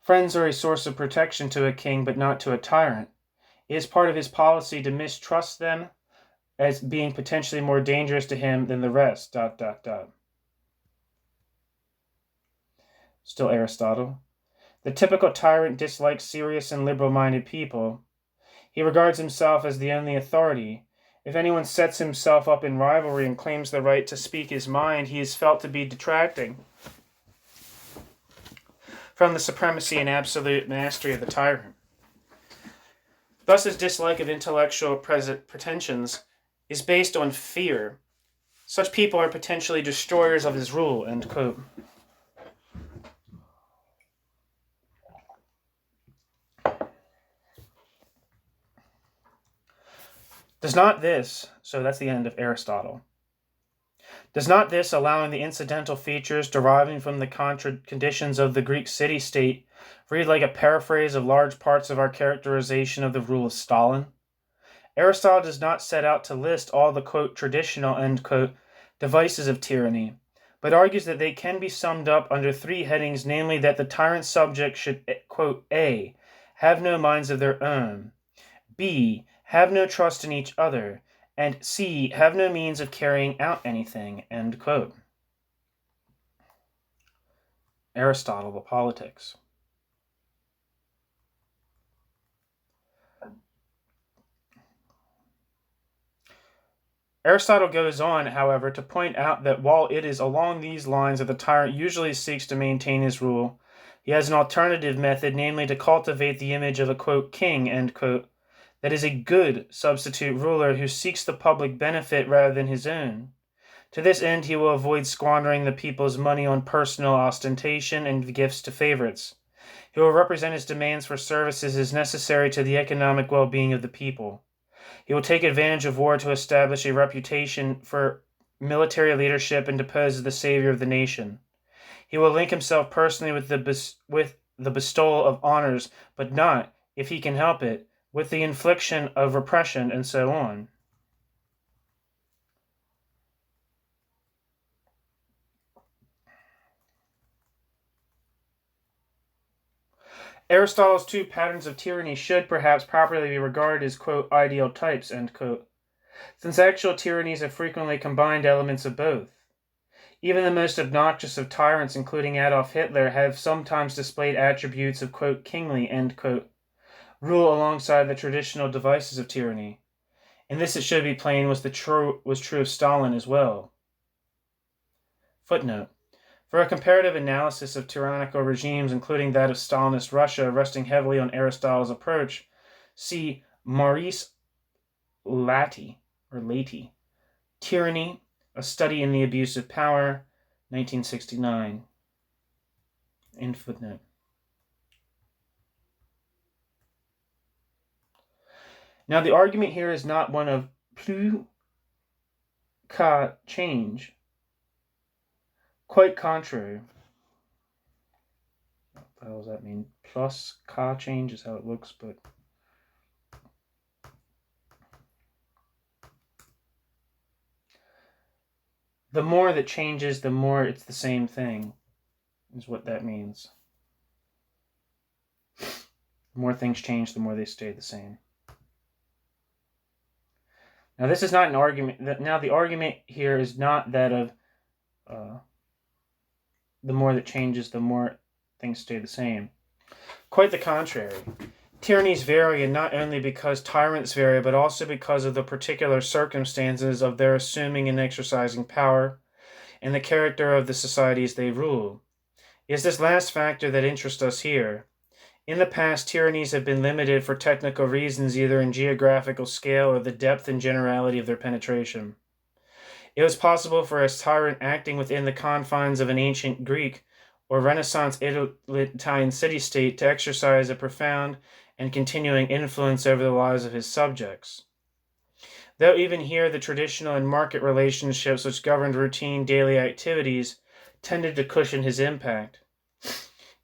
Friends are a source of protection to a king, but not to a tyrant. It is part of his policy to mistrust them as being potentially more dangerous to him than the rest, ... Still Aristotle. The typical tyrant dislikes serious and liberal-minded people. He regards himself as the only authority. If anyone sets himself up in rivalry and claims the right to speak his mind, he is felt to be detracting from the supremacy and absolute mastery of the tyrant. Thus, his dislike of intellectual pretensions is based on fear. Such people are potentially destroyers of his rule, end quote. Does not this, so that's the end of Aristotle, does not this, allowing the incidental features deriving from the conditions of the Greek city-state, read like a paraphrase of large parts of our characterization of the rule of Stalin? Aristotle does not set out to list all the, quote, traditional, end quote, devices of tyranny, but argues that they can be summed up under three headings, namely that the tyrant subject should, quote, A, have no minds of their own, B, have no trust in each other, and C, have no means of carrying out anything, end quote. Aristotle, the Politics. Aristotle goes on, however, to point out that while it is along these lines that the tyrant usually seeks to maintain his rule, he has an alternative method, namely to cultivate the image of a, quote, king, end quote, that is a good substitute ruler who seeks the public benefit rather than his own. To this end, he will avoid squandering the people's money on personal ostentation and gifts to favorites. He will represent his demands for services as necessary to the economic well-being of the people. He will take advantage of war to establish a reputation for military leadership and depose as the savior of the nation. He will link himself personally with the bestowal of honors, but not, if he can help it, with the infliction of repression, and so on. Aristotle's two patterns of tyranny should perhaps properly be regarded as, quote, ideal types, end quote, since actual tyrannies have frequently combined elements of both. Even the most obnoxious of tyrants, including Adolf Hitler, have sometimes displayed attributes of, quote, kingly, end quote, rule alongside the traditional devices of tyranny. And this, it should be plain, was true of Stalin as well. Footnote. For a comparative analysis of tyrannical regimes, including that of Stalinist Russia, resting heavily on Aristotle's approach, see Maurice Lati, Tyranny, A Study in the Abuse of Power, 1969. End footnote. Now, the argument here is not one of plus qu'à change. Quite contrary. What the hell does that mean? Plus qu'à change is how it looks, but the more that changes, the more it's the same thing, is what that means. The more things change, the more they stay the same. Now, this is not an argument. Now, the argument here is not that of the more that changes, the more things stay the same. Quite the contrary. Tyrannies vary, and not only because tyrants vary, but also because of the particular circumstances of their assuming and exercising power, and the character of the societies they rule. It is this last factor that interests us here. In the past, tyrannies have been limited for technical reasons, either in geographical scale or the depth and generality of their penetration. It was possible for a tyrant acting within the confines of an ancient Greek or Renaissance Italian city-state to exercise a profound and continuing influence over the lives of his subjects. Though even here the traditional and market relationships which governed routine daily activities tended to cushion his impact.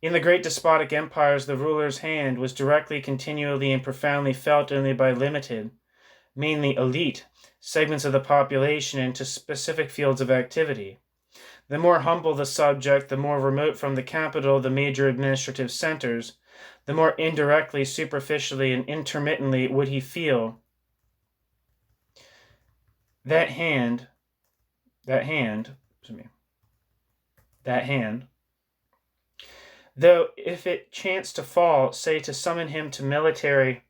In the great despotic empires, the ruler's hand was directly, continually, and profoundly felt only by limited, mainly elite, segments of the population into specific fields of activity. The more humble the subject, the more remote from the capital, the major administrative centers, the more indirectly, superficially, and intermittently would he feel that hand, though if it chanced to fall, say to summon him to military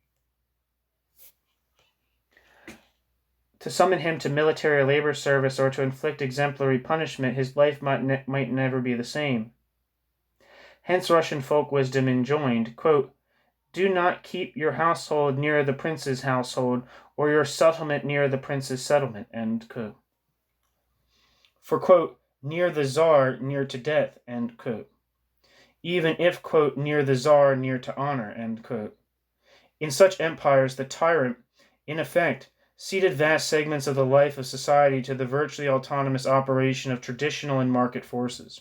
labor service or to inflict exemplary punishment, his life might never be the same. Hence Russian folk wisdom enjoined, quote, do not keep your household near the prince's household, or your settlement near the prince's settlement, end quote. For, quote, near the Tsar, near to death, end quote. Even if, quote, near the Tsar, near to honor, end quote. In such empires, the tyrant, in effect, ceded vast segments of the life of society to the virtually autonomous operation of traditional and market forces.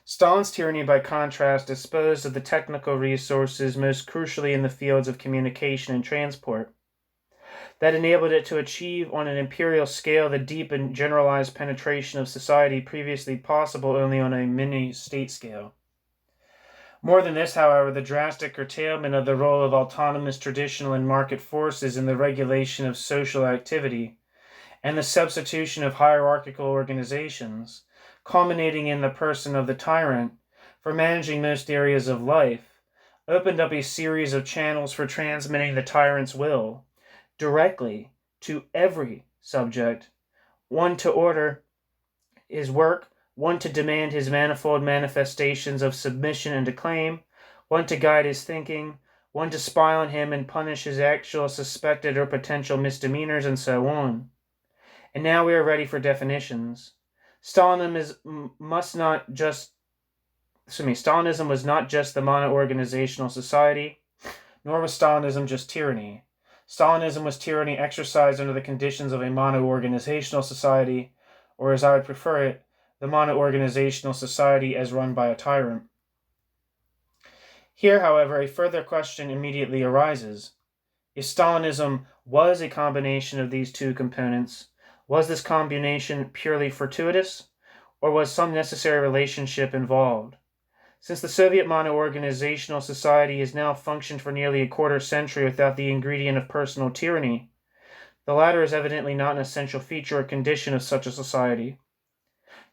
Stalin's tyranny, by contrast, disposed of the technical resources, most crucially in the fields of communication and transport, that enabled it to achieve on an imperial scale the deep and generalized penetration of society previously possible only on a mini-state scale. More than this, however, the drastic curtailment of the role of autonomous traditional and market forces in the regulation of social activity, and the substitution of hierarchical organizations, culminating in the person of the tyrant, for managing most areas of life, opened up a series of channels for transmitting the tyrant's will, directly to every subject, one to order his work, one to demand his manifold manifestations of submission and acclaim, one to guide his thinking, one to spy on him and punish his actual, suspected, or potential misdemeanors, and so on. And now we are ready for definitions. Stalinism must not just Stalinism was not just the mono-organizational society, nor was Stalinism just tyranny. Stalinism was tyranny exercised under the conditions of a mono-organizational society, or as I would prefer it, the mono-organizational society as run by a tyrant. Here, however, a further question immediately arises. If Stalinism was a combination of these two components, was this combination purely fortuitous, or was some necessary relationship involved? Since the Soviet mono-organizational society has now functioned for nearly a quarter century without the ingredient of personal tyranny, the latter is evidently not an essential feature or condition of such a society.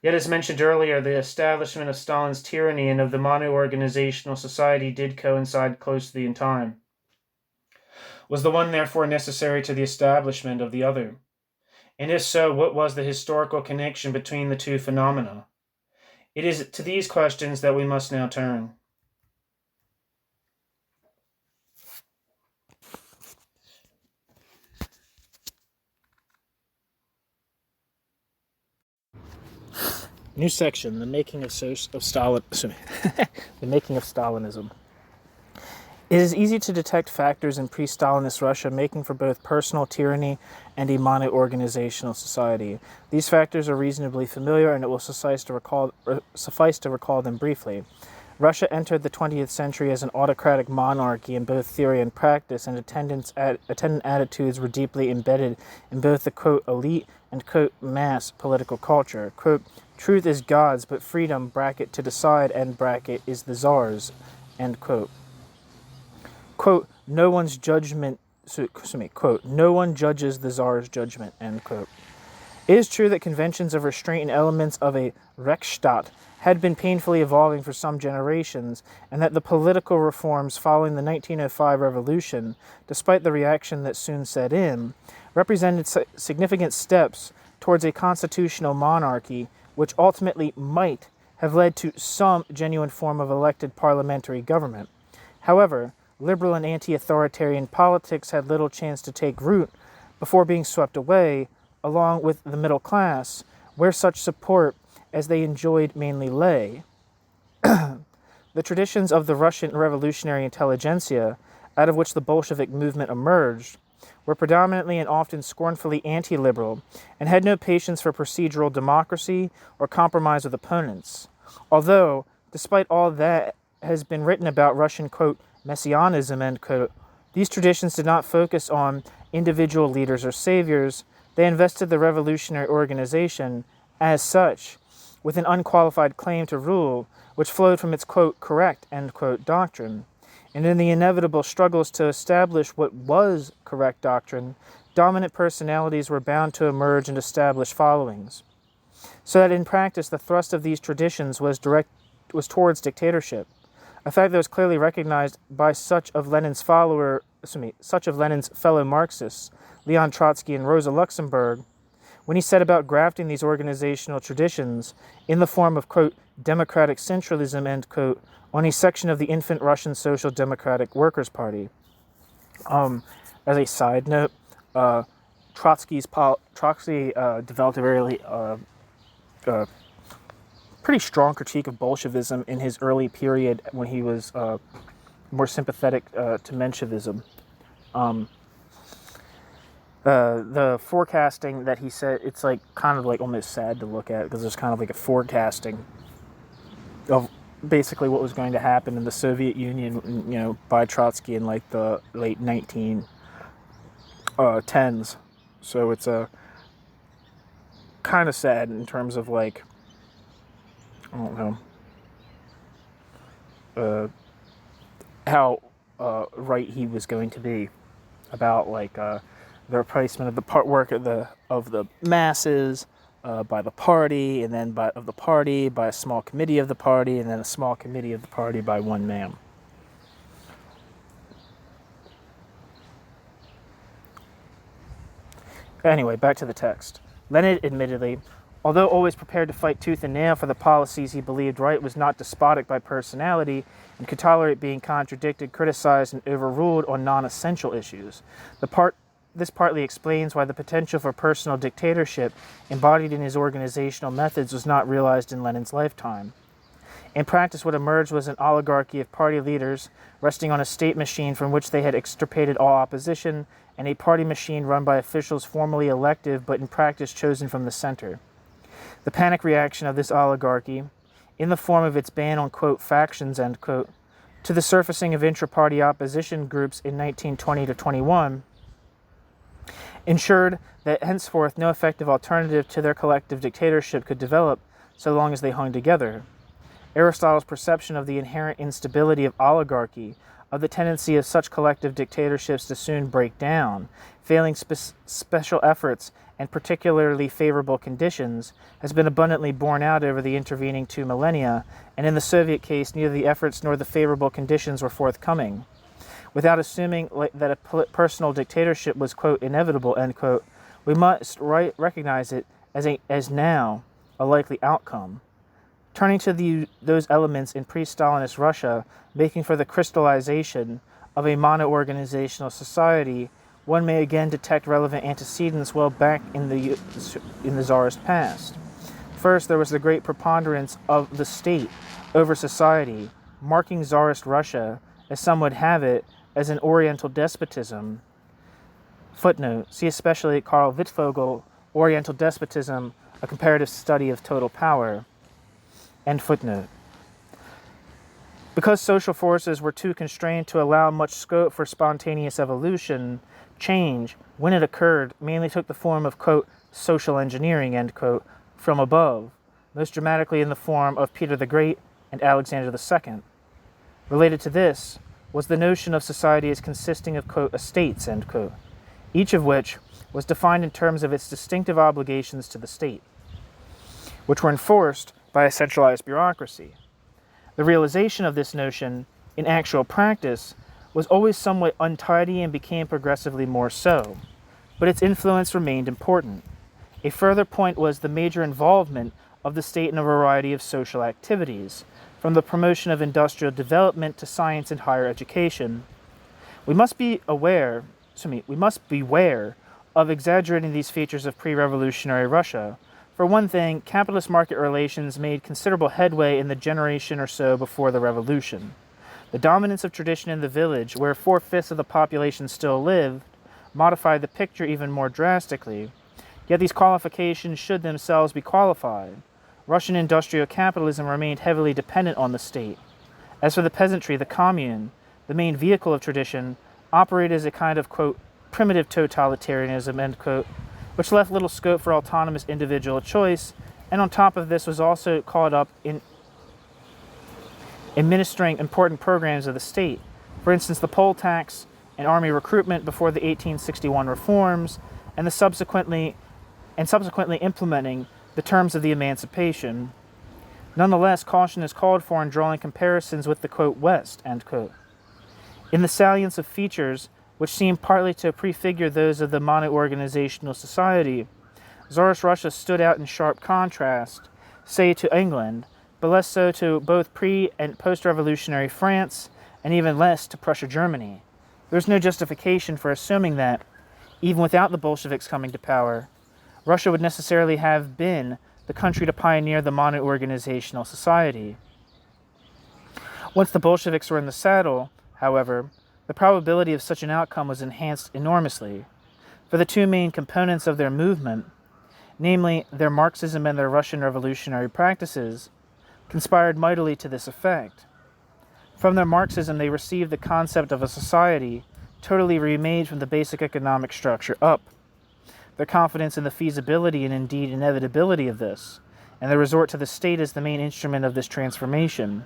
Yet, as mentioned earlier, the establishment of Stalin's tyranny and of the mono-organizational society did coincide closely in time. Was the one therefore necessary to the establishment of the other? And if so, what was the historical connection between the two phenomena? It is to these questions that we must now turn. New section: the making of Stalin. The making of Stalinism. It is easy to detect factors in pre-Stalinist Russia making for both personal tyranny and a mono-organizational society. These factors are reasonably familiar, and it will suffice to recall them briefly. Russia entered the 20th century as an autocratic monarchy in both theory and practice, and attendant attitudes were deeply embedded in both the, quote, elite and, quote, mass political culture. Quote, truth is God's, but freedom, bracket, to decide, end bracket, is the czar's, end quote. Quote, no one judges the czar's judgment, end quote. It is true that conventions of restraint and elements of a Rechtsstaat had been painfully evolving for some generations, and that the political reforms following the 1905 revolution, despite the reaction that soon set in, represented significant steps towards a constitutional monarchy, which ultimately might have led to some genuine form of elected parliamentary government. However, liberal and anti-authoritarian politics had little chance to take root before being swept away, along with the middle class, where such support as they enjoyed mainly lay. The traditions of the Russian revolutionary intelligentsia, out of which the Bolshevik movement emerged, were predominantly and often scornfully anti-liberal, and had no patience for procedural democracy or compromise with opponents. Although, despite all that has been written about Russian, quote, messianism, end quote, these traditions did not focus on individual leaders or saviors. They invested the revolutionary organization, as such, with an unqualified claim to rule, which flowed from its, quote, correct, end quote, doctrine. And in the inevitable struggles to establish what was correct doctrine, dominant personalities were bound to emerge and establish followings. So that in practice, the thrust of these traditions was towards dictatorship, a fact that was clearly recognized by such of Lenin's fellow Marxists, Leon Trotsky and Rosa Luxemburg, when he set about grafting these organizational traditions in the form of, quote, democratic centralism, end quote, on a section of the infant Russian Social Democratic Workers' Party. As a side note, Trotsky developed a very pretty strong critique of Bolshevism in his early period when he was more sympathetic to Menshevism. The forecasting that he said, it's like kind of like almost sad to look at, because there's kind of like a forecasting of basically what was going to happen in the Soviet Union, by Trotsky in like the late 1910s. So it's a kind of sad in terms of like, I don't know, how right he was going to be about like the replacement of the work of the masses by the party, and then of the party by a small committee of the party, and then a small committee of the party by one man. Anyway, back to the text. Lenin, admittedly, although always prepared to fight tooth and nail for the policies he believed right, was not despotic by personality and could tolerate being contradicted, criticized, and overruled on non-essential issues. This partly explains why the potential for personal dictatorship embodied in his organizational methods was not realized in Lenin's lifetime. In practice, what emerged was an oligarchy of party leaders resting on a state machine from which they had extirpated all opposition, and a party machine run by officials formally elective but in practice chosen from the center. The panic reaction of this oligarchy, in the form of its ban on, quote, factions, end quote, to the surfacing of intra-party opposition groups in 1920 to 21, ensured that henceforth no effective alternative to their collective dictatorship could develop so long as they hung together. Aristotle's perception of the inherent instability of oligarchy, of the tendency of such collective dictatorships to soon break down, failing special efforts and particularly favorable conditions, has been abundantly borne out over the intervening 2 millennia, and in the Soviet case, neither the efforts nor the favorable conditions were forthcoming. Without assuming that a personal dictatorship was, quote, inevitable, end quote, we must recognize it as now a likely outcome. Turning to those elements in pre-Stalinist Russia, making for the crystallization of a mono-organizational society, one may again detect relevant antecedents well back in the Tsarist past. First, there was the great preponderance of the state over society, marking Tsarist Russia, as some would have it, as an Oriental despotism. Footnote, see especially Karl Wittfogel, Oriental Despotism, a comparative study of total power. End footnote. Because social forces were too constrained to allow much scope for spontaneous evolution, change, when it occurred, mainly took the form of, quote, social engineering, end quote, from above, most dramatically in the form of Peter the Great and Alexander II. Related to this was the notion of society as consisting of, quote, estates, end quote, each of which was defined in terms of its distinctive obligations to the state, which were enforced by a centralized bureaucracy. The realization of this notion, in actual practice, was always somewhat untidy and became progressively more so, but its influence remained important. A further point was the major involvement of the state in a variety of social activities, from the promotion of industrial development to science and higher education. We must beware of exaggerating these features of pre-revolutionary Russia. For one thing, capitalist market relations made considerable headway in the generation or so before the revolution. The dominance of tradition in the village, where 4/5 of the population still lived, modified the picture even more drastically. Yet these qualifications should themselves be qualified. Russian industrial capitalism remained heavily dependent on the state. As for the peasantry, the commune, the main vehicle of tradition, operated as a kind of, quote, primitive totalitarianism, end quote, which left little scope for autonomous individual choice, and on top of this was also caught up in administering important programs of the state. For instance, the poll tax and army recruitment before the 1861 reforms, and subsequently implementing the terms of the emancipation. Nonetheless, caution is called for in drawing comparisons with the, quote, West, end quote. In the salience of features which seem partly to prefigure those of the mono-organizational society, Tsarist Russia stood out in sharp contrast, say, to England, but less so to both pre- and post-revolutionary France, and even less to Prussia Germany. There's no justification for assuming that, even without the Bolsheviks coming to power, Russia would necessarily have been the country to pioneer the mono-organizational society. Once the Bolsheviks were in the saddle, however, the probability of such an outcome was enhanced enormously, for the two main components of their movement, namely their Marxism and their Russian revolutionary practices, conspired mightily to this effect. From their Marxism, they received the concept of a society totally remade from the basic economic structure up, their confidence in the feasibility and indeed inevitability of this, and their resort to the state as the main instrument of this transformation.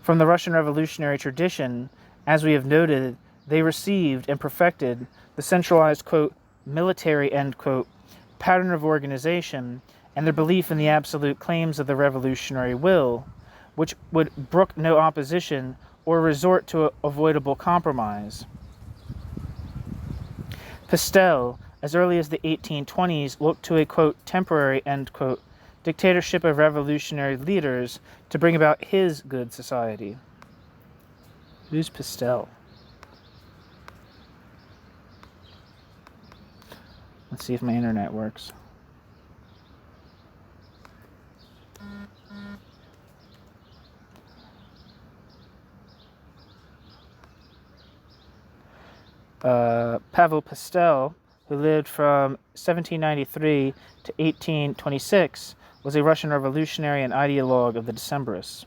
From the Russian revolutionary tradition, as we have noted, they received and perfected the centralized, quote, military, end quote, pattern of organization, and their belief in the absolute claims of the revolutionary will, which would brook no opposition or resort to avoidable compromise. Pastel, as early as the 1820s, looked to a, quote, temporary, end quote, dictatorship of revolutionary leaders to bring about his good society. Who's Pastel? Let's see if my internet works. Pavel Pastel, who lived from 1793 to 1826, was a Russian revolutionary and ideologue of the Decembrists.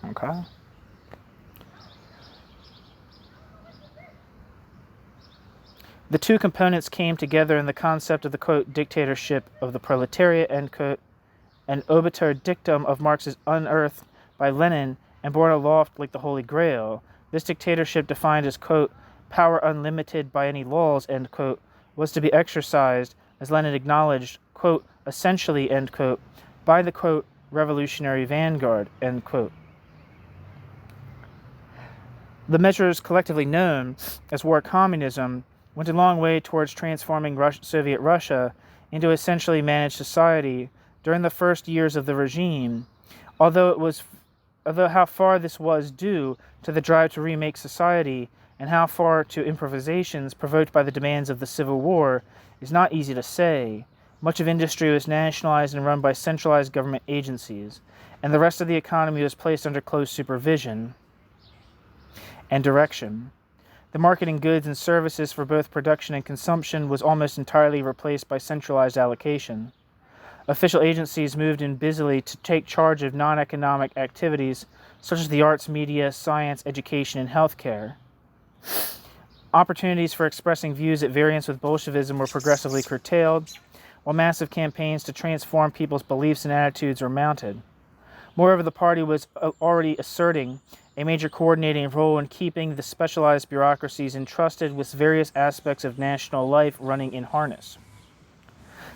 Okay. The two components came together in the concept of the, quote, dictatorship of the proletariat, end quote, an obiter dictum of Marx's unearthed by Lenin and borne aloft like the Holy Grail. This dictatorship, defined as, quote, power unlimited by any laws, end quote, was to be exercised, as Lenin acknowledged, quote, essentially, end quote, by the, quote, revolutionary vanguard, end quote. The measures collectively known as war communism went a long way towards transforming Soviet Russia into essentially managed society during the first years of the regime, although how far this was due to the drive to remake society and how far to improvisations provoked by the demands of the Civil War is not easy to say. Much of industry was nationalized and run by centralized government agencies, and the rest of the economy was placed under close supervision and direction. The market in goods and services for both production and consumption was almost entirely replaced by centralized allocation. Official agencies moved in busily to take charge of non-economic activities such as the arts, media, science, education, and healthcare. Opportunities for expressing views at variance with Bolshevism were progressively curtailed, while massive campaigns to transform people's beliefs and attitudes were mounted. Moreover, the party was already asserting a major coordinating role in keeping the specialized bureaucracies entrusted with various aspects of national life running in harness.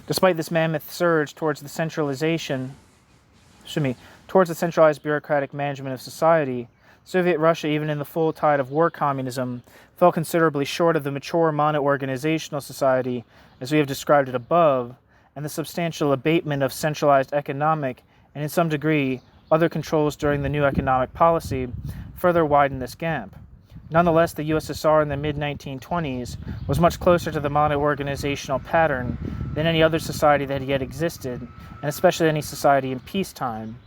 Despite this mammoth surge towards the centralized bureaucratic management of society, Soviet Russia, even in the full tide of war communism, fell considerably short of the mature mono-organizational society as we have described it above, and the substantial abatement of centralized economic and, in some degree, other controls during the new economic policy further widened this gap. Nonetheless, the USSR in the mid-1920s was much closer to the mono-organizational pattern than any other society that had yet existed, and especially any society in peacetime.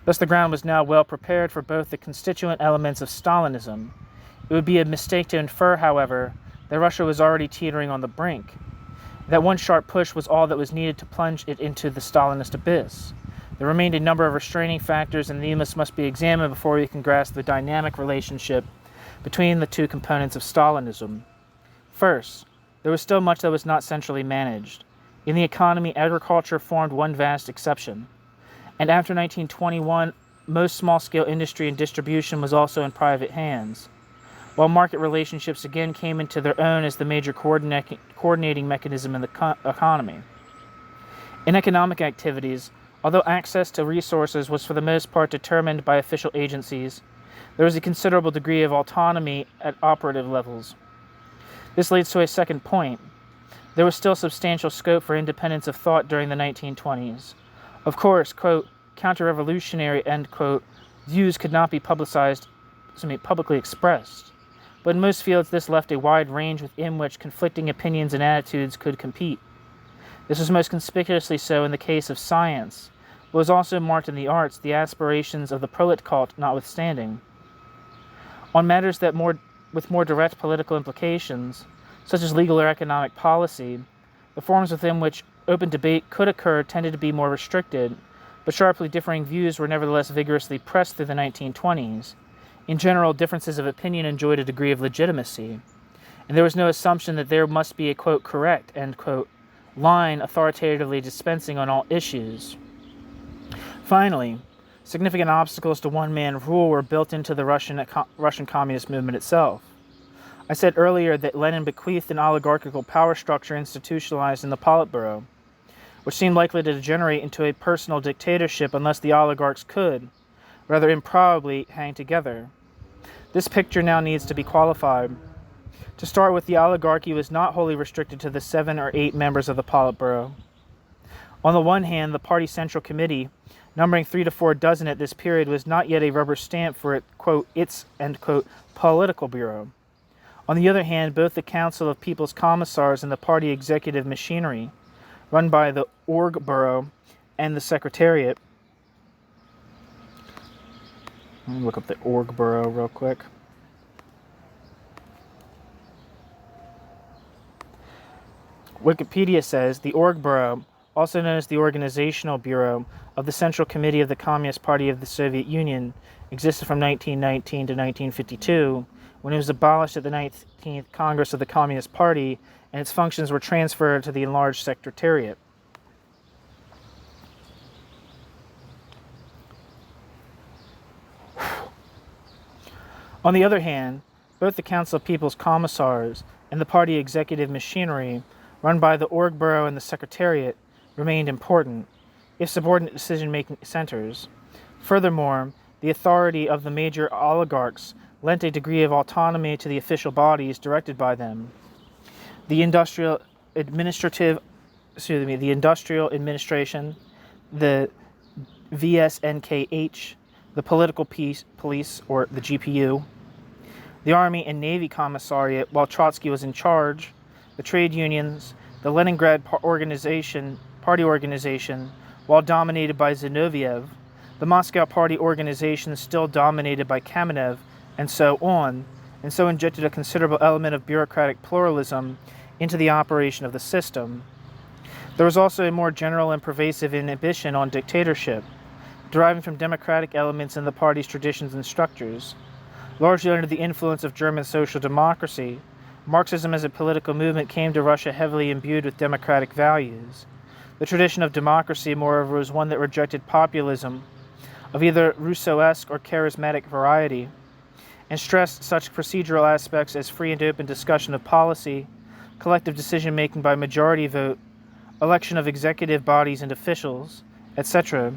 Thus, the ground was now well prepared for both the constituent elements of Stalinism. It would be a mistake to infer, however, that Russia was already teetering on the brink. That one sharp push was all that was needed to plunge it into the Stalinist abyss. There remained a number of restraining factors, and these must be examined before we can grasp the dynamic relationship between the two components of Stalinism. First, there was still much that was not centrally managed. In the economy, agriculture formed one vast exception. And after 1921, most small-scale industry and distribution was also in private hands, while market relationships again came into their own as the major coordinating mechanism in the economy. In economic activities, although access to resources was for the most part determined by official agencies, there was a considerable degree of autonomy at operative levels. This leads to a second point. There was still substantial scope for independence of thought during the 1920s. Of course, quote, counter-revolutionary, end quote, views could not be publicly expressed, but in most fields this left a wide range within which conflicting opinions and attitudes could compete. This was most conspicuously so in the case of science, but was also marked in the arts, the aspirations of the prolet cult notwithstanding. On matters with more direct political implications, such as legal or economic policy, the forms within which open debate could occur tended to be more restricted, but sharply differing views were nevertheless vigorously pressed through the 1920s. In general, differences of opinion enjoyed a degree of legitimacy, and there was no assumption that there must be a, quote, correct, end quote, line authoritatively dispensing on all issues. Finally, significant obstacles to one-man rule were built into the Russian communist movement itself. I said earlier that Lenin bequeathed an oligarchical power structure institutionalized in the Politburo, which seemed likely to degenerate into a personal dictatorship unless the oligarchs could, rather improbably, hang together. This picture now needs to be qualified. To start with, the oligarchy was not wholly restricted to the 7 or 8 members of the Politburo. On the one hand, the Party Central Committee, numbering 3 to 4 dozen at this period, was not yet a rubber stamp for its, end quote, political bureau. On the other hand, both the Council of People's Commissars and the party executive machinery, run by the Org Bureau and the Secretariat. Let me look up the Org Bureau real quick. Wikipedia says the Org Bureau, also known as the Organizational Bureau of the Central Committee of the Communist Party of the Soviet Union, existed from 1919 to 1952, when it was abolished at the 19th Congress of the Communist Party, and its functions were transferred to the enlarged Secretariat. On the other hand, both the Council of People's Commissars and the party executive machinery, run by the Org Bureau and the Secretariat, remained important, if subordinate decision-making centers. Furthermore, the authority of the major oligarchs lent a degree of autonomy to the official bodies directed by them. The industrial administration, the VSNKH, the political police, or the GPU, the Army and Navy Commissariat, while Trotsky was in charge, the trade unions, the Leningrad party organization, while dominated by Zinoviev, the Moscow party organization still dominated by Kamenev, and so on, and so injected a considerable element of bureaucratic pluralism into the operation of the system. There was also a more general and pervasive inhibition on dictatorship, deriving from democratic elements in the party's traditions and structures. Largely under the influence of German social democracy, Marxism as a political movement came to Russia heavily imbued with democratic values. The tradition of democracy, moreover, was one that rejected populism of either Rousseau-esque or charismatic variety, and stressed such procedural aspects as free and open discussion of policy, collective decision-making by majority vote, election of executive bodies and officials, etc.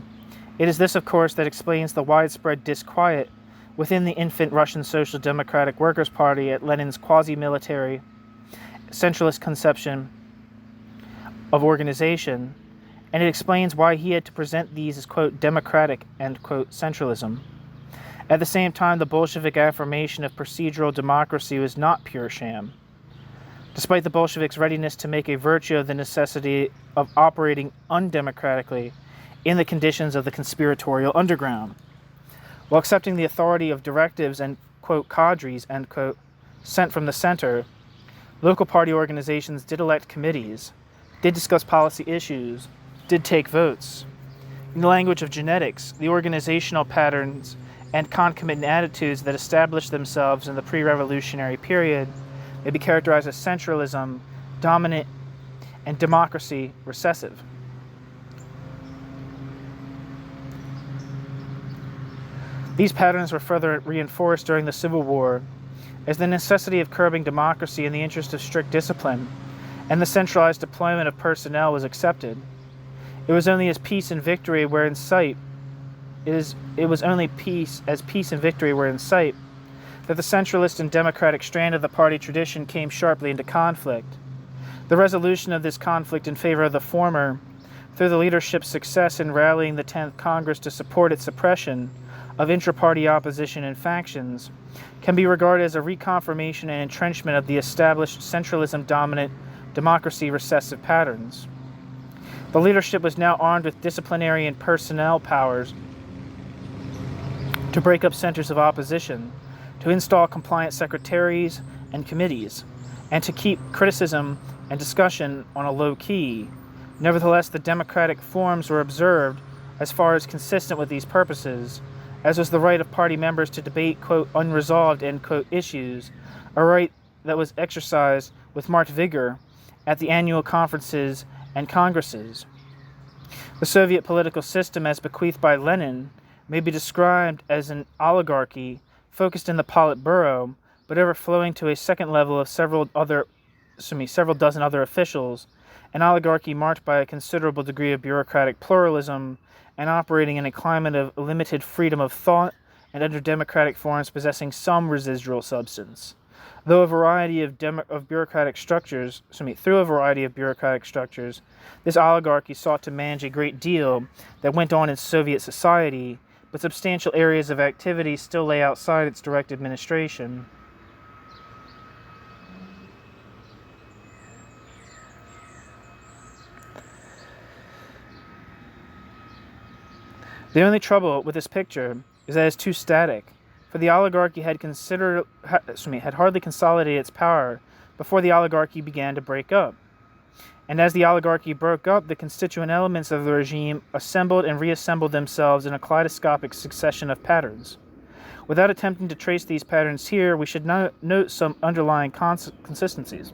It is this, of course, that explains the widespread disquiet within the infant Russian Social Democratic Workers' Party at Lenin's quasi-military, centralist conception of organization, and it explains why he had to present these as, quote, democratic, end quote, centralism. At the same time, the Bolshevik affirmation of procedural democracy was not pure sham. Despite the Bolsheviks' readiness to make a virtue of the necessity of operating undemocratically in the conditions of the conspiratorial underground, while accepting the authority of directives and, quote, cadres, end quote, sent from the center, local party organizations did elect committees, did discuss policy issues, did take votes. In the language of genetics, the organizational patterns and concomitant attitudes that established themselves in the pre-revolutionary period may be characterized as centralism, dominant, and democracy, recessive. These patterns were further reinforced during the Civil War as the necessity of curbing democracy in the interest of strict discipline and the centralized deployment of personnel was accepted. It was only as peace and victory were in sight that the centralist and democratic strand of the party tradition came sharply into conflict. The resolution of this conflict in favor of the former, through the leadership's success in rallying the 10th Congress to support its suppression of intra-party opposition and factions, can be regarded as a reconfirmation and entrenchment of the established centralism-dominant, democracy-recessive patterns. The leadership was now armed with disciplinary and personnel powers to break up centers of opposition, to install compliant secretaries and committees, and to keep criticism and discussion on a low key. Nevertheless, the democratic forms were observed as far as consistent with these purposes, as was the right of party members to debate, quote, unresolved, end quote, issues, a right that was exercised with marked vigor at the annual conferences and congresses. The Soviet political system, as bequeathed by Lenin, may be described as an oligarchy focused in the Politburo, but overflowing to a second level of several dozen other officials, an oligarchy marked by a considerable degree of bureaucratic pluralism and operating in a climate of limited freedom of thought and under democratic forms possessing some residual substance. Through a variety of bureaucratic structures, this oligarchy sought to manage a great deal that went on in Soviet society, but substantial areas of activity still lay outside its direct administration. The only trouble with this picture is that it's too static, for the oligarchy had hardly consolidated its power before the oligarchy began to break up. And as the oligarchy broke up, the constituent elements of the regime assembled and reassembled themselves in a kaleidoscopic succession of patterns. Without attempting to trace these patterns here, we should note some underlying consistencies.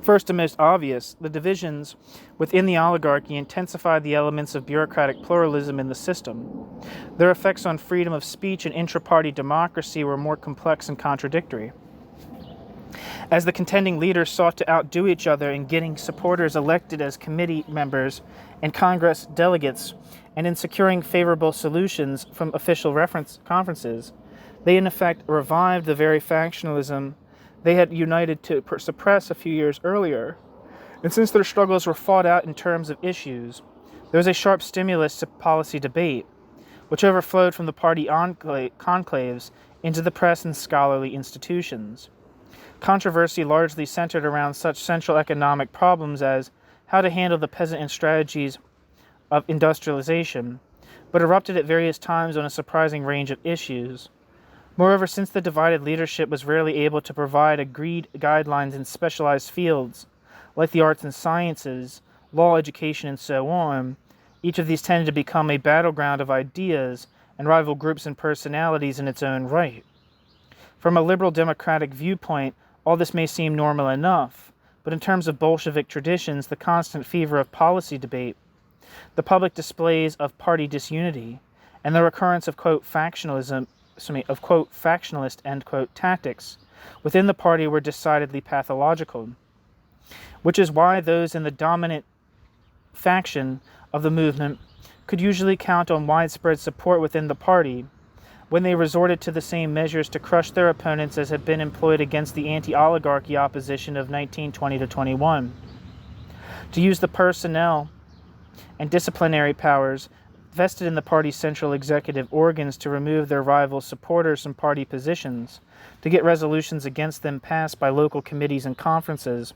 First and most obvious, the divisions within the oligarchy intensified the elements of bureaucratic pluralism in the system. Their effects on freedom of speech and intra-party democracy were more complex and contradictory. As the contending leaders sought to outdo each other in getting supporters elected as committee members and Congress delegates, and in securing favorable solutions from official reference conferences, they in effect revived the very factionalism they had united to suppress a few years earlier. And since their struggles were fought out in terms of issues, there was a sharp stimulus to policy debate, which overflowed from the party conclaves into the press and scholarly institutions. Controversy largely centered around such central economic problems as how to handle the peasant and strategies of industrialization, but erupted at various times on a surprising range of issues. Moreover, since the divided leadership was rarely able to provide agreed guidelines in specialized fields, like the arts and sciences, law, education, and so on, each of these tended to become a battleground of ideas and rival groups and personalities in its own right. From a liberal democratic viewpoint, all this may seem normal enough, but in terms of Bolshevik traditions, the constant fever of policy debate, the public displays of party disunity, and the recurrence of, quote, factionalist, end quote, tactics within the party were decidedly pathological, which is why those in the dominant faction of the movement could usually count on widespread support within the party when they resorted to the same measures to crush their opponents as had been employed against the anti-oligarchy opposition of 1920 to 21. To use the personnel and disciplinary powers vested in the party's central executive organs to remove their rival supporters from party positions, to get resolutions against them passed by local committees and conferences,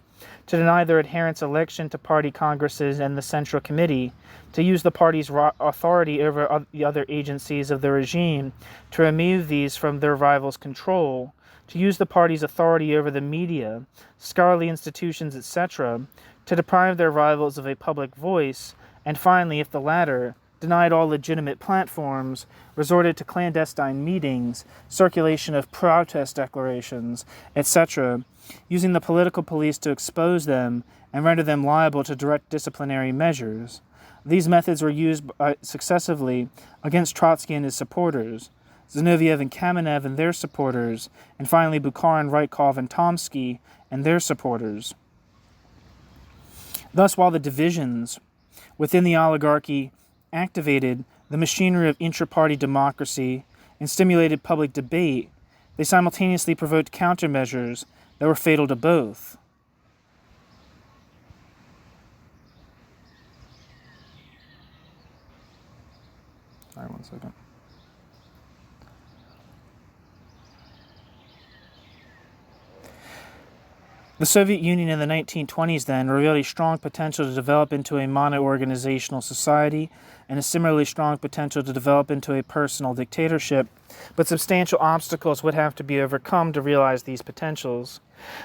to deny their adherents election to party congresses and the Central Committee, to use the party's authority over the other agencies of the regime, to remove these from their rivals' control, to use the party's authority over the media, scholarly institutions, etc., to deprive their rivals of a public voice, and finally, if the latter, denied all legitimate platforms, resorted to clandestine meetings, circulation of protest declarations, etc., using the political police to expose them and render them liable to direct disciplinary measures. These methods were used successively against Trotsky and his supporters, Zinoviev and Kamenev and their supporters, and finally Bukharin, Rykov, and Tomsky and their supporters. Thus, while the divisions within the oligarchy activated the machinery of intra-party democracy and stimulated public debate, they simultaneously provoked countermeasures that were fatal to both. Sorry, one second. The Soviet Union in the 1920s then revealed a strong potential to develop into a mono-organizational society and a similarly strong potential to develop into a personal dictatorship, but substantial obstacles would have to be overcome to realize these potentials.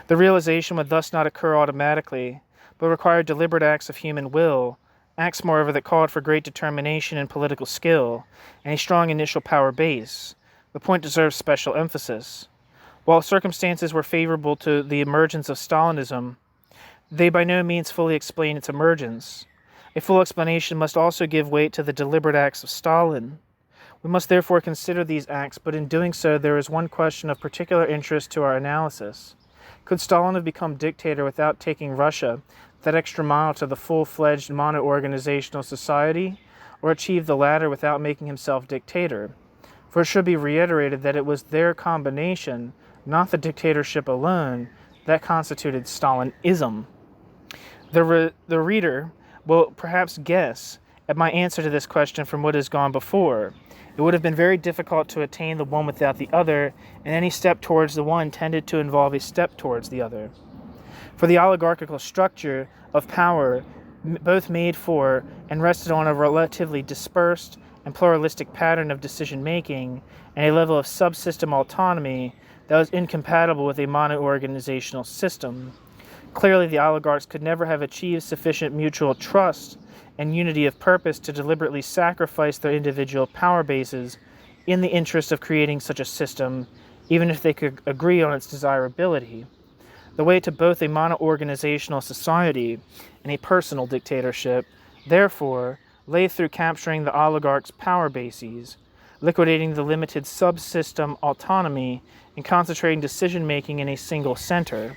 The realization would thus not occur automatically, but require deliberate acts of human will, acts moreover that called for great determination and political skill, and a strong initial power base. The point deserves special emphasis. While circumstances were favorable to the emergence of Stalinism, they by no means fully explain its emergence. A full explanation must also give weight to the deliberate acts of Stalin. We must therefore consider these acts, but in doing so there is one question of particular interest to our analysis. Could Stalin have become dictator without taking Russia that extra mile to the full-fledged mono-organizational society, or achieve the latter without making himself dictator? For it should be reiterated that it was their combination, not the dictatorship alone, that constituted Stalinism. The reader will perhaps guess at my answer to this question from what has gone before. It would have been very difficult to attain the one without the other, and any step towards the one tended to involve a step towards the other. For the oligarchical structure of power both made for and rested on a relatively dispersed and pluralistic pattern of decision-making and a level of subsystem autonomy that was incompatible with a mono-organizational system. Clearly, the oligarchs could never have achieved sufficient mutual trust and unity of purpose to deliberately sacrifice their individual power bases in the interest of creating such a system, even if they could agree on its desirability. The way to both a mono-organizational society and a personal dictatorship, therefore, lay through capturing the oligarchs' power bases, liquidating the limited subsystem autonomy, and concentrating decision-making in a single center.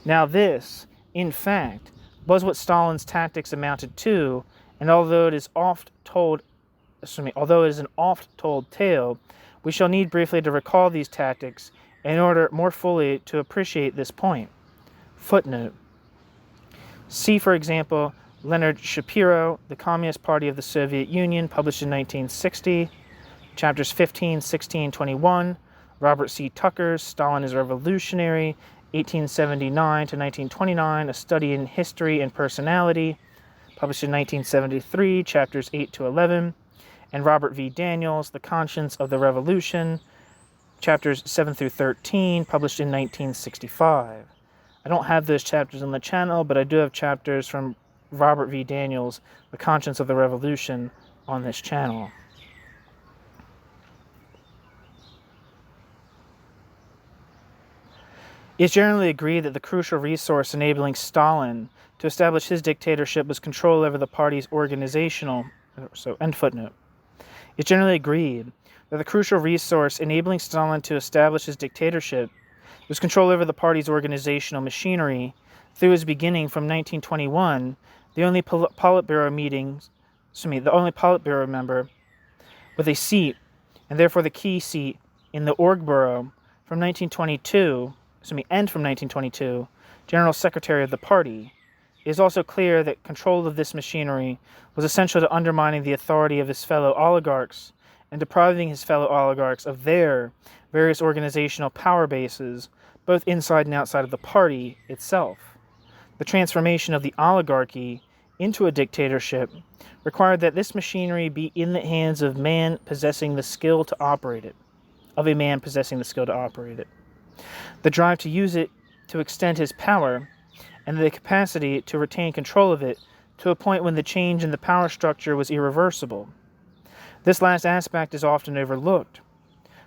Now this, in fact, was what Stalin's tactics amounted to, and although it is an oft-told tale, we shall need briefly to recall these tactics in order more fully to appreciate this point. Footnote. See, for example, Leonard Shapiro, The Communist Party of the Soviet Union, published in 1960, chapters 15, 16, 21, Robert C. Tucker's Stalin is Revolutionary, 1879 to 1929, A Study in History and Personality, published in 1973, chapters 8 to 11, and Robert V. Daniels, The Conscience of the Revolution, chapters 7 through 13, published in 1965. I don't have those chapters on the channel, but I do have chapters from Robert V. Daniels, The Conscience of the Revolution, on this channel. It is generally agreed that the crucial resource enabling Stalin to establish his dictatorship was control over the party's end footnote. It's generally agreed that the crucial resource enabling Stalin to establish his dictatorship was control over the party's organizational machinery through his beginning from 1921, the only Politburo member with a seat, and therefore the key seat in the Orgburo from 1922, General Secretary of the party. It is also clear that control of this machinery was essential to undermining the authority of his fellow oligarchs and depriving his fellow oligarchs of their various organizational power bases, both inside and outside of the party itself. The transformation of the oligarchy into a dictatorship required that this machinery be in the hands of a man possessing the skill to operate it. The drive to use it to extend his power, and the capacity to retain control of it to a point when the change in the power structure was irreversible. This last aspect is often overlooked.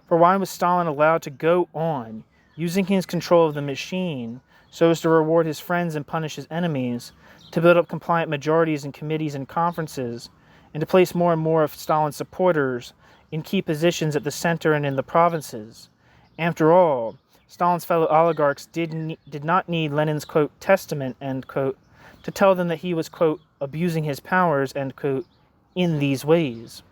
For why was Stalin allowed to go on using his control of the machine so as to reward his friends and punish his enemies, to build up compliant majorities in committees and conferences, and to place more and more of Stalin's supporters in key positions at the center and in the provinces? After all, Stalin's fellow oligarchs did not need Lenin's, quote, testament, end quote, to tell them that he was, quote, abusing his powers, end quote, in these ways.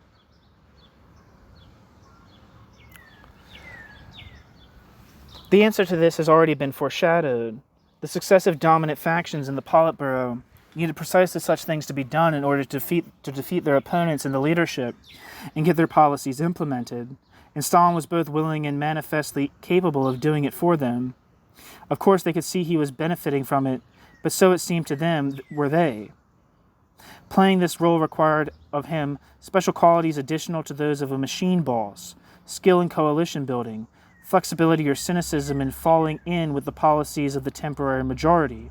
The answer to this has already been foreshadowed. The successive dominant factions in the Politburo needed precisely such things to be done in order to defeat their opponents in the leadership and get their policies implemented, and Stalin was both willing and manifestly capable of doing it for them. Of course, they could see he was benefiting from it, but so it seemed to them were they. Playing this role required of him special qualities additional to those of a machine boss, skill in coalition building, flexibility or cynicism in falling in with the policies of the temporary majority,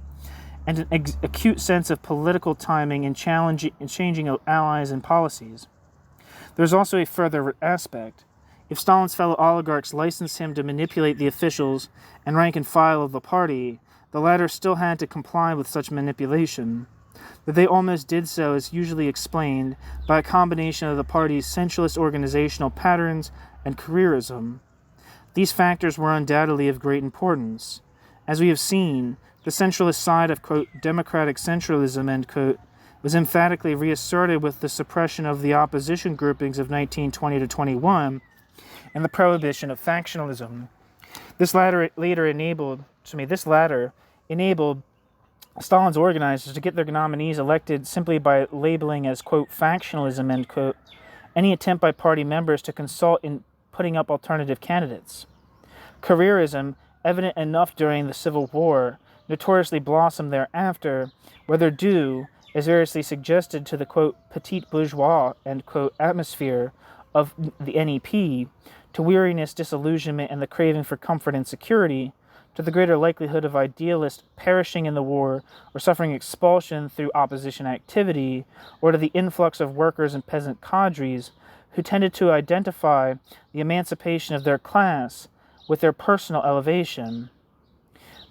and an acute sense of political timing in changing allies and policies. There's also a further aspect. If Stalin's fellow oligarchs licensed him to manipulate the officials and rank and file of the party, the latter still had to comply with such manipulation. That they almost did so is usually explained by a combination of the party's sensuous organizational patterns and careerism. These factors were undoubtedly of great importance. As we have seen, the centralist side of, quote, democratic centralism, end quote, was emphatically reasserted with the suppression of the opposition groupings of 1920 to 21 and the prohibition of factionalism. This latter enabled Stalin's organizers to get their nominees elected simply by labeling as, quote, factionalism, end quote, any attempt by party members to consult in putting up alternative candidates. Careerism, evident enough during the Civil War, notoriously blossomed thereafter, whether due, as variously suggested, to the, quote, petit bourgeois, end quote, atmosphere of the NEP, to weariness, disillusionment, and the craving for comfort and security, to the greater likelihood of idealists perishing in the war or suffering expulsion through opposition activity, or to the influx of workers and peasant cadres who tended to identify the emancipation of their class with their personal elevation.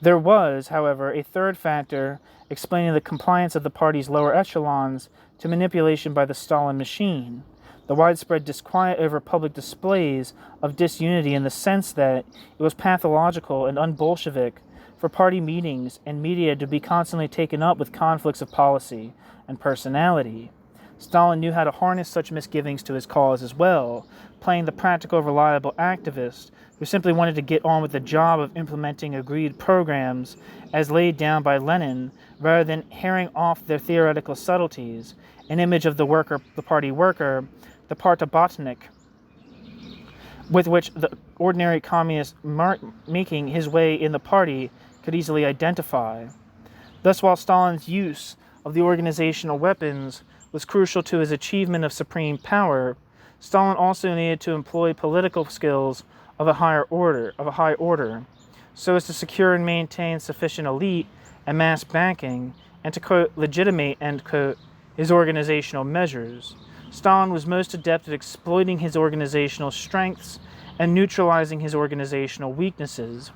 There was, however, a third factor explaining the compliance of the party's lower echelons to manipulation by the Stalin machine: the widespread disquiet over public displays of disunity, in the sense that it was pathological and un-Bolshevik for party meetings and media to be constantly taken up with conflicts of policy and personality. Stalin knew how to harness such misgivings to his cause as well, playing the practical, reliable activist who simply wanted to get on with the job of implementing agreed programs as laid down by Lenin, rather than herring off their theoretical subtleties, an image of the worker, the party worker, the partabotnik, with which the ordinary communist making his way in the party could easily identify. Thus, while Stalin's use of the organizational weapons was crucial to his achievement of supreme power, Stalin also needed to employ political skills of a high order, so as to secure and maintain sufficient elite and mass backing, and to, quote, legitimate, end quote, his organizational measures. Stalin was most adept at exploiting his organizational strengths and neutralizing his organizational weaknesses.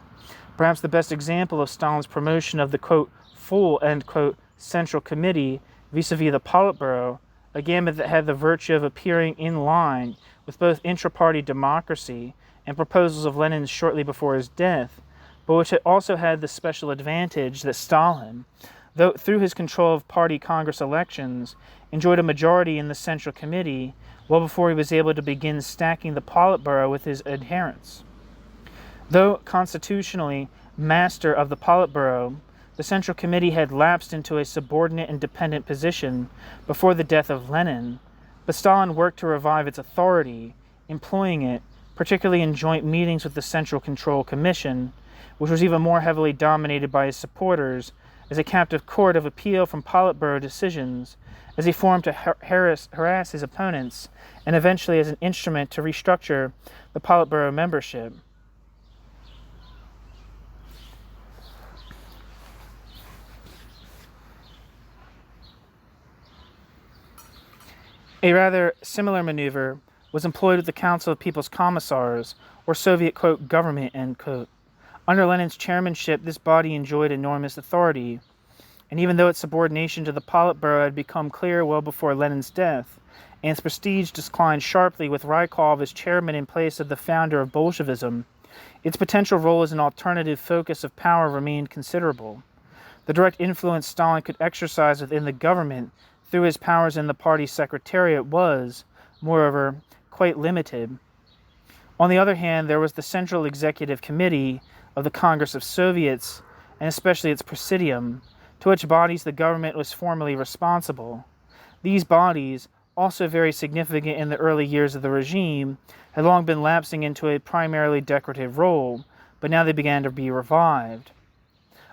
Perhaps the best example of Stalin's promotion of the, quote, full, end quote, Central Committee vis-a-vis the Politburo, a gambit that had the virtue of appearing in line with both intra-party democracy and proposals of Lenin's shortly before his death, but which also had the special advantage that Stalin, though through his control of party Congress elections, enjoyed a majority in the Central Committee well before he was able to begin stacking the Politburo with his adherents. Though constitutionally master of the Politburo, the Central Committee had lapsed into a subordinate and dependent position before the death of Lenin, but Stalin worked to revive its authority, employing it, particularly in joint meetings with the Central Control Commission, which was even more heavily dominated by his supporters, as a captive court of appeal from Politburo decisions, as a form to harass his opponents, and eventually as an instrument to restructure the Politburo membership. A rather similar maneuver was employed with the Council of People's Commissars, or Soviet, quote, government, end quote. Under Lenin's chairmanship, this body enjoyed enormous authority, and even though its subordination to the Politburo had become clear well before Lenin's death, and its prestige declined sharply with Rykov as chairman in place of the founder of Bolshevism, its potential role as an alternative focus of power remained considerable. The direct influence Stalin could exercise within the government through his powers in the party's secretariat was, moreover, quite limited. On the other hand, there was the Central Executive Committee of the Congress of Soviets, and especially its Presidium, to which bodies the government was formally responsible. These bodies, also very significant in the early years of the regime, had long been lapsing into a primarily decorative role, but now they began to be revived.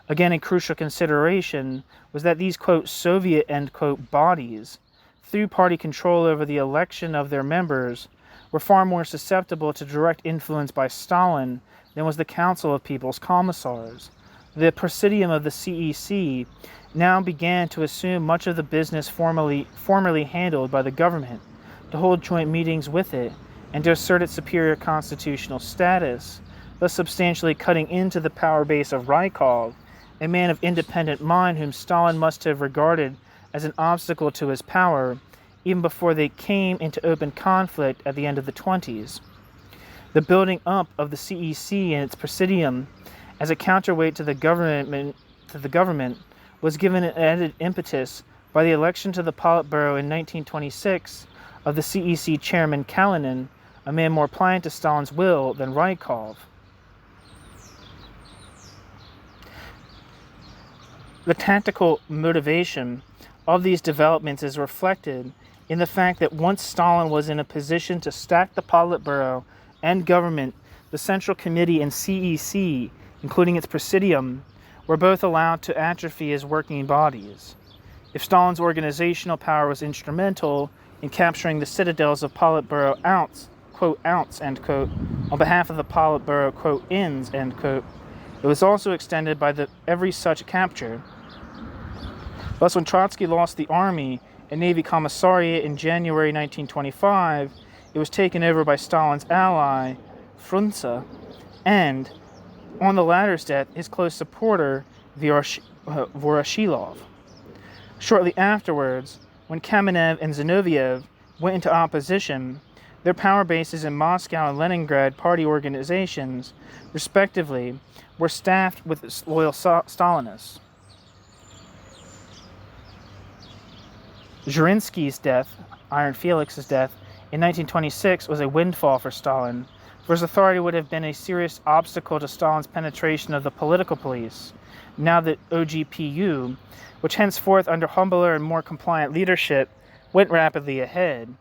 Again, a crucial consideration was that these, quote, Soviet, end quote, bodies, through party control over the election of their members, were far more susceptible to direct influence by Stalin than was the Council of People's Commissars. The Presidium of the CEC now began to assume much of the business formerly handled by the government, to hold joint meetings with it, and to assert its superior constitutional status, thus substantially cutting into the power base of Rykov, a man of independent mind whom Stalin must have regarded as an obstacle to his power, even before they came into open conflict at the end of the 1920s. The building up of the CEC and its Presidium as a counterweight to the government was given an added impetus by the election to the Politburo in 1926 of the CEC chairman Kalinin, a man more pliant to Stalin's will than Rykov. The tactical motivation of these developments is reflected in the fact that once Stalin was in a position to stack the Politburo and government, the Central Committee and CEC, including its Presidium, were both allowed to atrophy as working bodies. If Stalin's organizational power was instrumental in capturing the citadels of Politburo outs, quote, end quote, on behalf of the Politburo, quote, ins, end quote, It was also extended by every such capture. Thus, when Trotsky lost the Army and Navy Commissariat in January 1925, it was taken over by Stalin's ally, Frunze, and, on the latter's death, his close supporter, Voroshilov. Shortly afterwards, when Kamenev and Zinoviev went into opposition, their power bases in Moscow and Leningrad party organizations, respectively, were staffed with loyal Stalinists. Zhirinsky's death, Iron Felix's death, in 1926 was a windfall for Stalin, for his authority would have been a serious obstacle to Stalin's penetration of the political police. Now that OGPU, which henceforth under humbler and more compliant leadership, went rapidly ahead.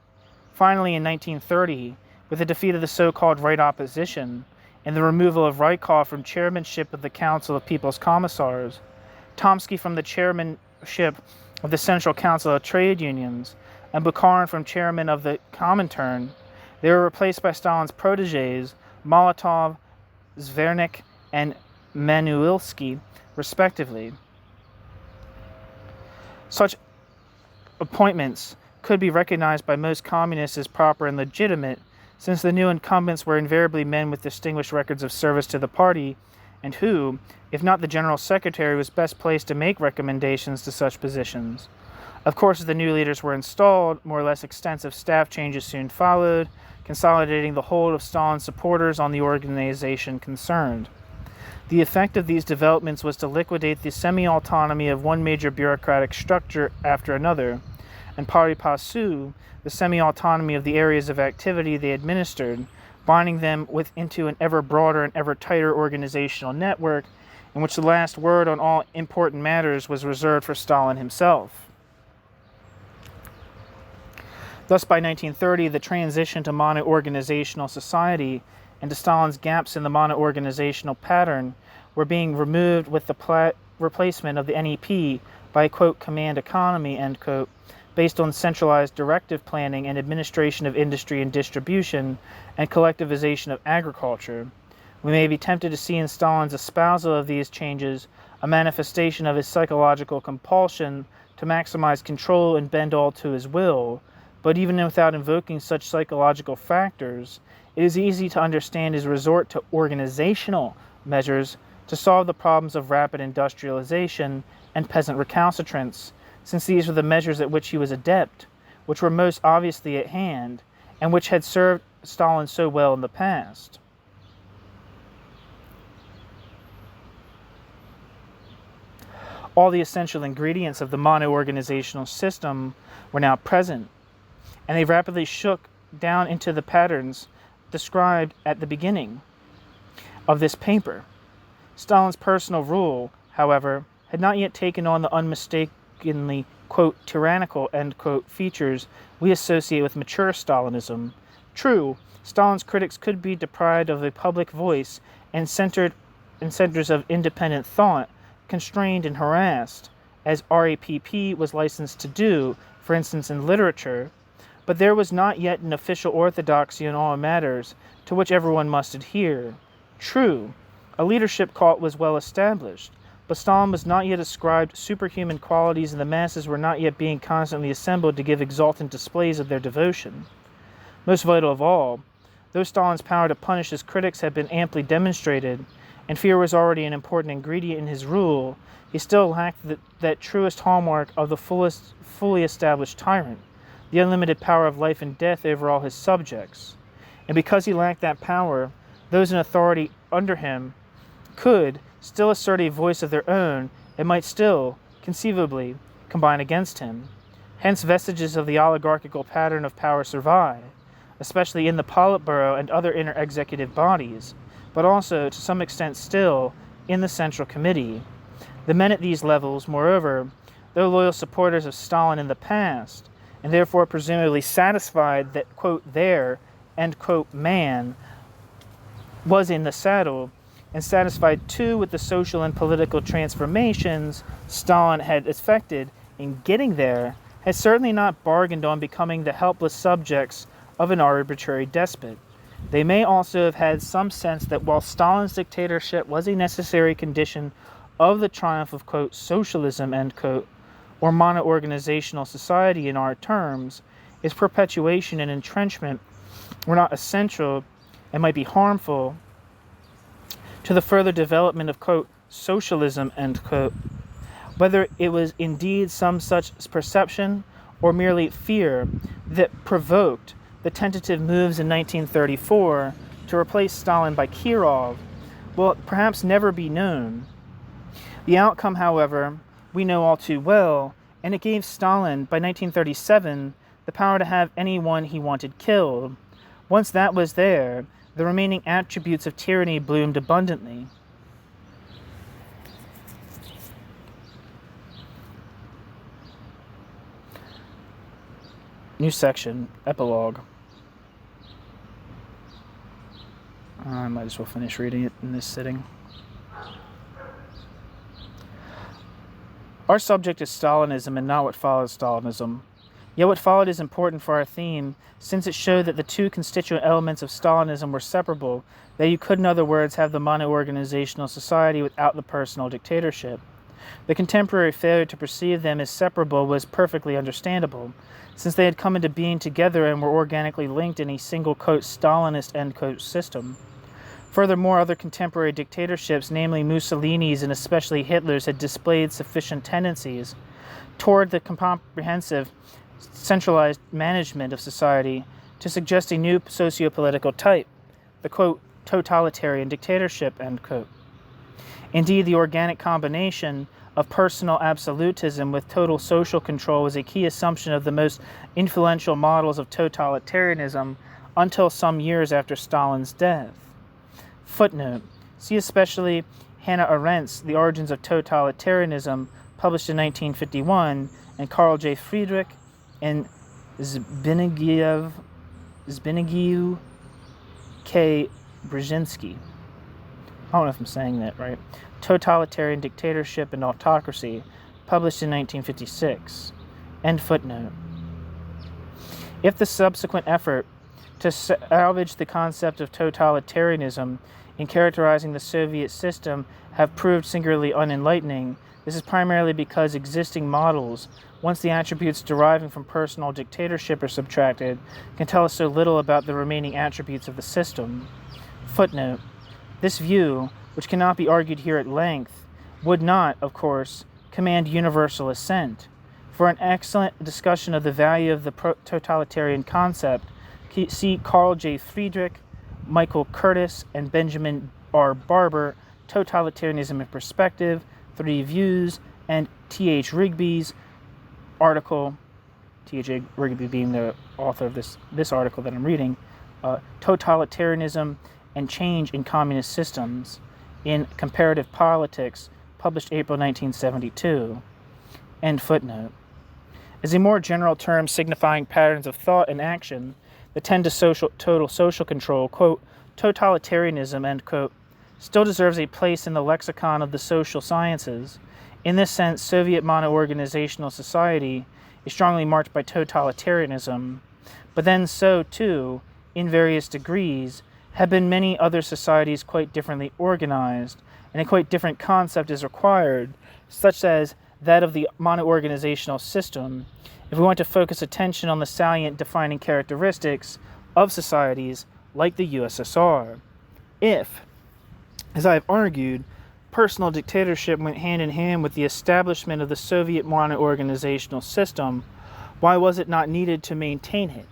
Finally, in 1930, with the defeat of the so-called right opposition and the removal of Rykov from chairmanship of the Council of People's Commissars, Tomsky from the chairmanship of the Central Council of Trade Unions, and Bukharin from chairman of the Comintern, they were replaced by Stalin's protégés, Molotov, Zvernik, and Manuilsky, respectively. Such appointments could be recognized by most communists as proper and legitimate, since the new incumbents were invariably men with distinguished records of service to the party, and who, if not the General Secretary, was best placed to make recommendations to such positions. Of course, as the new leaders were installed, more or less extensive staff changes soon followed, consolidating the hold of Stalin's supporters on the organization concerned. The effect of these developments was to liquidate the semi-autonomy of one major bureaucratic structure after another, and pari passu, the semi-autonomy of the areas of activity they administered, binding them into an ever broader and ever tighter organizational network in which the last word on all important matters was reserved for Stalin himself. Thus, by 1930, the transition to mono-organizational society and to Stalin's gaps in the mono-organizational pattern were being removed with the replacement of the NEP by a, quote, command economy, end quote, based on centralized directive planning and administration of industry and distribution and collectivization of agriculture. We may be tempted to see in Stalin's espousal of these changes a manifestation of his psychological compulsion to maximize control and bend all to his will, but even without invoking such psychological factors, it is easy to understand his resort to organizational measures to solve the problems of rapid industrialization and peasant recalcitrance, since these were the measures at which he was adept, which were most obviously at hand, and which had served Stalin so well in the past. All the essential ingredients of the mono-organizational system were now present, and they rapidly shook down into the patterns described at the beginning of this paper. Stalin's personal rule, however, had not yet taken on the unmistakably, quote, tyrannical, end quote, features we associate with mature Stalinism. True, Stalin's critics could be deprived of a public voice and centers of independent thought, constrained and harassed, as RAPP was licensed to do, for instance in literature, but there was not yet an official orthodoxy in all matters to which everyone must adhere. True, a leadership cult was well established, but Stalin was not yet ascribed superhuman qualities and the masses were not yet being constantly assembled to give exultant displays of their devotion. Most vital of all, though Stalin's power to punish his critics had been amply demonstrated, and fear was already an important ingredient in his rule, he still lacked that truest hallmark of the fully established tyrant, the unlimited power of life and death over all his subjects. And because he lacked that power, those in authority under him could still assert a voice of their own and might still, conceivably, combine against him. Hence vestiges of the oligarchical pattern of power survive, especially in the Politburo and other inner executive bodies, but also, to some extent still, in the Central Committee. The men at these levels, moreover, though loyal supporters of Stalin in the past, and therefore presumably satisfied that, quote, their, end quote, man was in the saddle, and satisfied too with the social and political transformations Stalin had effected in getting there, had certainly not bargained on becoming the helpless subjects of an arbitrary despot. They may also have had some sense that while Stalin's dictatorship was a necessary condition of the triumph of, quote, socialism, end quote, or mono-organizational society in our terms, its perpetuation and entrenchment were not essential and might be harmful to the further development of, quote, socialism, end quote. Whether it was indeed some such perception or merely fear that provoked the tentative moves in 1934 to replace Stalin by Kirov will perhaps never be known. The outcome, however, we know all too well, and it gave Stalin, by 1937, the power to have anyone he wanted killed. Once that was there, the remaining attributes of tyranny bloomed abundantly. New section, epilogue. I might as well finish reading it in this sitting. Our subject is Stalinism and not what followed Stalinism. Yet what followed is important for our theme, since it showed that the two constituent elements of Stalinism were separable, that you could, in other words, have the mono-organizational society without the personal dictatorship. The contemporary failure to perceive them as separable was perfectly understandable, since they had come into being together and were organically linked in a single, quote, Stalinist, end quote, system. Furthermore, other contemporary dictatorships, namely Mussolini's and especially Hitler's, had displayed sufficient tendencies toward the comprehensive, centralized management of society to suggest a new socio-political type, the, quote, totalitarian dictatorship, end quote. Indeed, the organic combination of personal absolutism with total social control was a key assumption of the most influential models of totalitarianism until some years after Stalin's death. Footnote. See especially Hannah Arendt's The Origins of Totalitarianism, published in 1951, and Carl J. Friedrich and Zbigniew K. Brzezinski. I don't know if I'm saying that right. Totalitarian Dictatorship and Autocracy, published in 1956. End footnote. If the subsequent effort to salvage the concept of totalitarianism in characterizing the Soviet system have proved singularly unenlightening, this is primarily because existing models, once the attributes deriving from personal dictatorship are subtracted, can tell us so little about the remaining attributes of the system. Footnote. This view, which cannot be argued here at length, would not, of course, command universal assent. For an excellent discussion of the value of the totalitarian concept, see Carl J. Friedrich, Michael Curtis, and Benjamin R. Barber, Totalitarianism in Perspective, Three Views, and T.H. Rigby's article, T.H. Rigby being the author of this article that I'm reading, Totalitarianism and Change in Communist Systems in Comparative Politics, published April 1972. End footnote. As a more general term signifying patterns of thought and action that tend to total social control, quote, totalitarianism, end quote, still deserves a place in the lexicon of the social sciences. In this sense, Soviet mono-organizational society is strongly marked by totalitarianism, but then so, too, in various degrees, have been many other societies quite differently organized, and a quite different concept is required, such as that of the mono-organizational system, if we want to focus attention on the salient defining characteristics of societies like the USSR. If, as I have argued, personal dictatorship went hand in hand with the establishment of the Soviet mono-organizational system, why was it not needed to maintain it?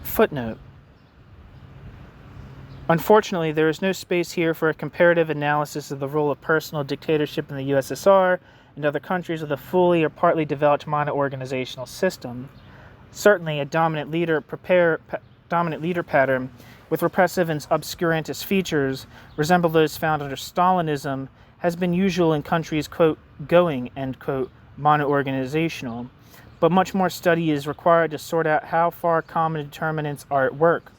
Footnote. Unfortunately, there is no space here for a comparative analysis of the role of personal dictatorship in the USSR and other countries with a fully or partly developed mono-organizational system. Certainly, a dominant leader pattern with repressive and obscurantist features resemble those found under Stalinism has been usual in countries, quote, going, end quote, mono-organizational, but much more study is required to sort out how far common determinants are at work.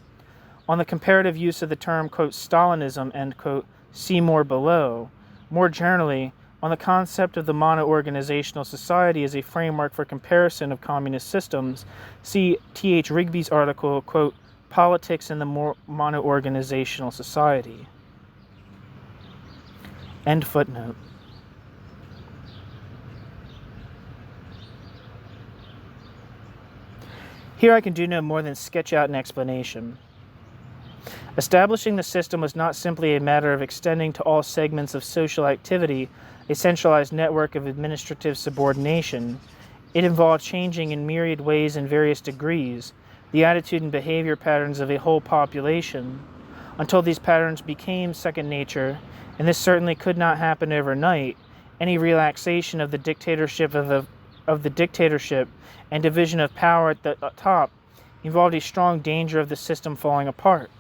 On the comparative use of the term, quote, Stalinism, end quote, see more below. More generally, on the concept of the mono-organizational society as a framework for comparison of communist systems, see T.H. Rigby's article, quote, politics in the more mono-organizational society. End footnote. Here I can do no more than sketch out an explanation. Establishing the system was not simply a matter of extending to all segments of social activity a centralized network of administrative subordination. It involved changing in myriad ways and various degrees the attitude and behavior patterns of a whole population, until these patterns became second nature, and this certainly could not happen overnight. Any relaxation of the dictatorship and division of power at the top involved a strong danger of the system falling apart.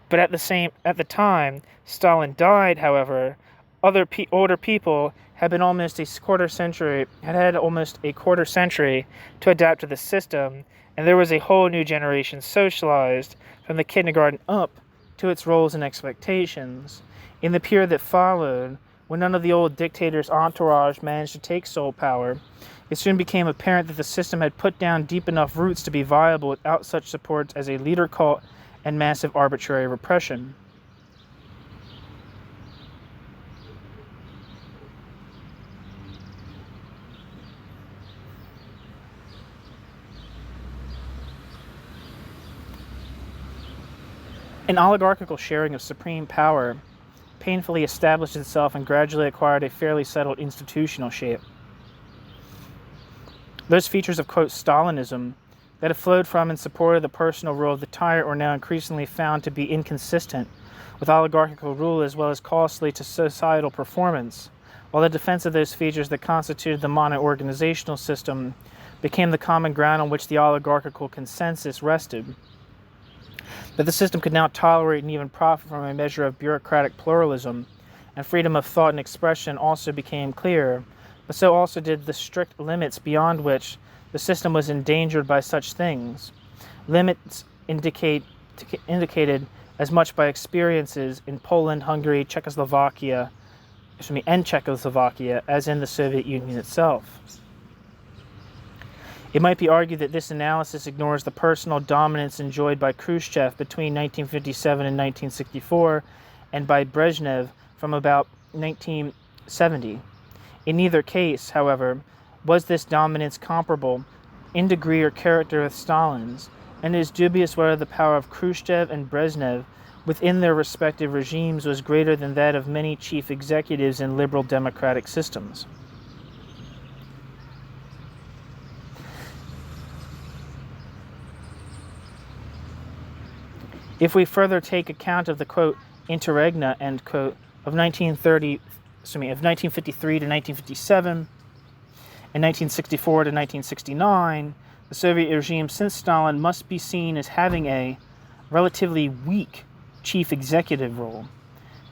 But at the time Stalin died, however, older people had had almost a quarter century to adapt to the system, and there was a whole new generation socialized from the kindergarten up to its roles and expectations. In the period that followed, when none of the old dictator's entourage managed to take sole power, it soon became apparent that the system had put down deep enough roots to be viable without such supports as a leader cult and massive arbitrary repression. An oligarchical sharing of supreme power painfully established itself and gradually acquired a fairly settled institutional shape. Those features of, quote, Stalinism that have flowed from and supported the personal rule of the tyrant were now increasingly found to be inconsistent with oligarchical rule as well as costly to societal performance, while the defense of those features that constituted the mono-organizational system became the common ground on which the oligarchical consensus rested. That the system could now tolerate and even profit from a measure of bureaucratic pluralism and freedom of thought and expression also became clear, but so also did the strict limits beyond which the system was endangered by such things. Limits indicated as much by experiences in Poland, Hungary, and Czechoslovakia as in the Soviet Union itself. It might be argued that this analysis ignores the personal dominance enjoyed by Khrushchev between 1957 and 1964 and by Brezhnev from about 1970. In neither case, however, was this dominance comparable in degree or character with Stalin's, and it is dubious whether the power of Khrushchev and Brezhnev within their respective regimes was greater than that of many chief executives in liberal democratic systems. If we further take account of the, quote, interregna, end quote, of 1953 to 1957 and 1964 to 1969, the Soviet regime since Stalin must be seen as having a relatively weak chief executive role.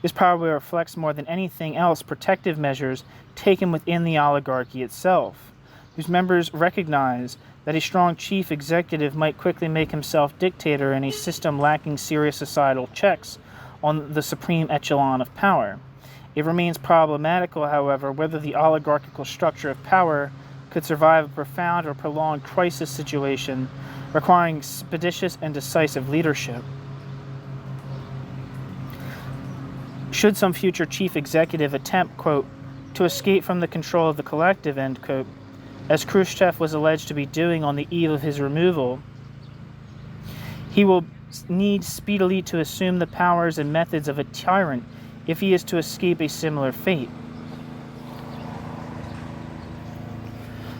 This probably reflects more than anything else protective measures taken within the oligarchy itself, whose members recognize that a strong chief executive might quickly make himself dictator in a system lacking serious societal checks on the supreme echelon of power. It remains problematical, however, whether the oligarchical structure of power could survive a profound or prolonged crisis situation requiring expeditious and decisive leadership. Should some future chief executive attempt, quote, to escape from the control of the collective, end quote, as Khrushchev was alleged to be doing on the eve of his removal, he will need speedily to assume the powers and methods of a tyrant if he is to escape a similar fate.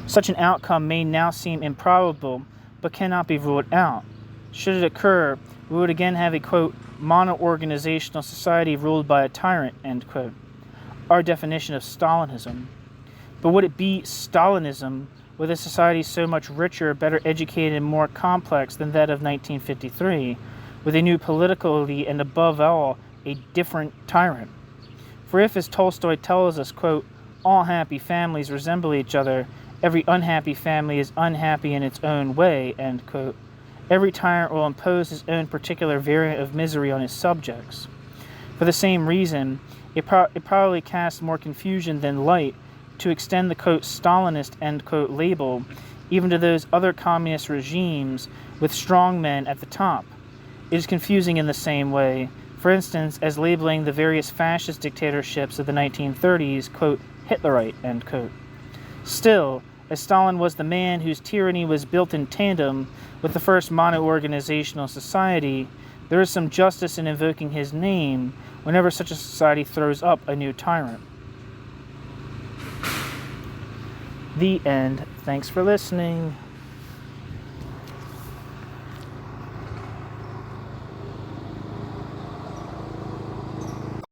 Such an outcome may now seem improbable, but cannot be ruled out. Should it occur, we would again have a, quote, mono-organizational society ruled by a tyrant, end quote, our definition of Stalinism. But would it be Stalinism with a society so much richer, better educated, and more complex than that of 1953, with a new political elite and above all, a different tyrant? For if, as Tolstoy tells us, quote, all happy families resemble each other, every unhappy family is unhappy in its own way, end quote, every tyrant will impose his own particular variant of misery on his subjects. For the same reason, it probably casts more confusion than light to extend the, quote, Stalinist, end quote, label even to those other communist regimes with strong men at the top. is confusing in the same way, for instance, as labeling the various fascist dictatorships of the 1930s, quote, Hitlerite, end quote. Still, as Stalin was the man whose tyranny was built in tandem with the first mono-organizational society, there is some justice in invoking his name whenever such a society throws up a new tyrant. The end. Thanks for listening.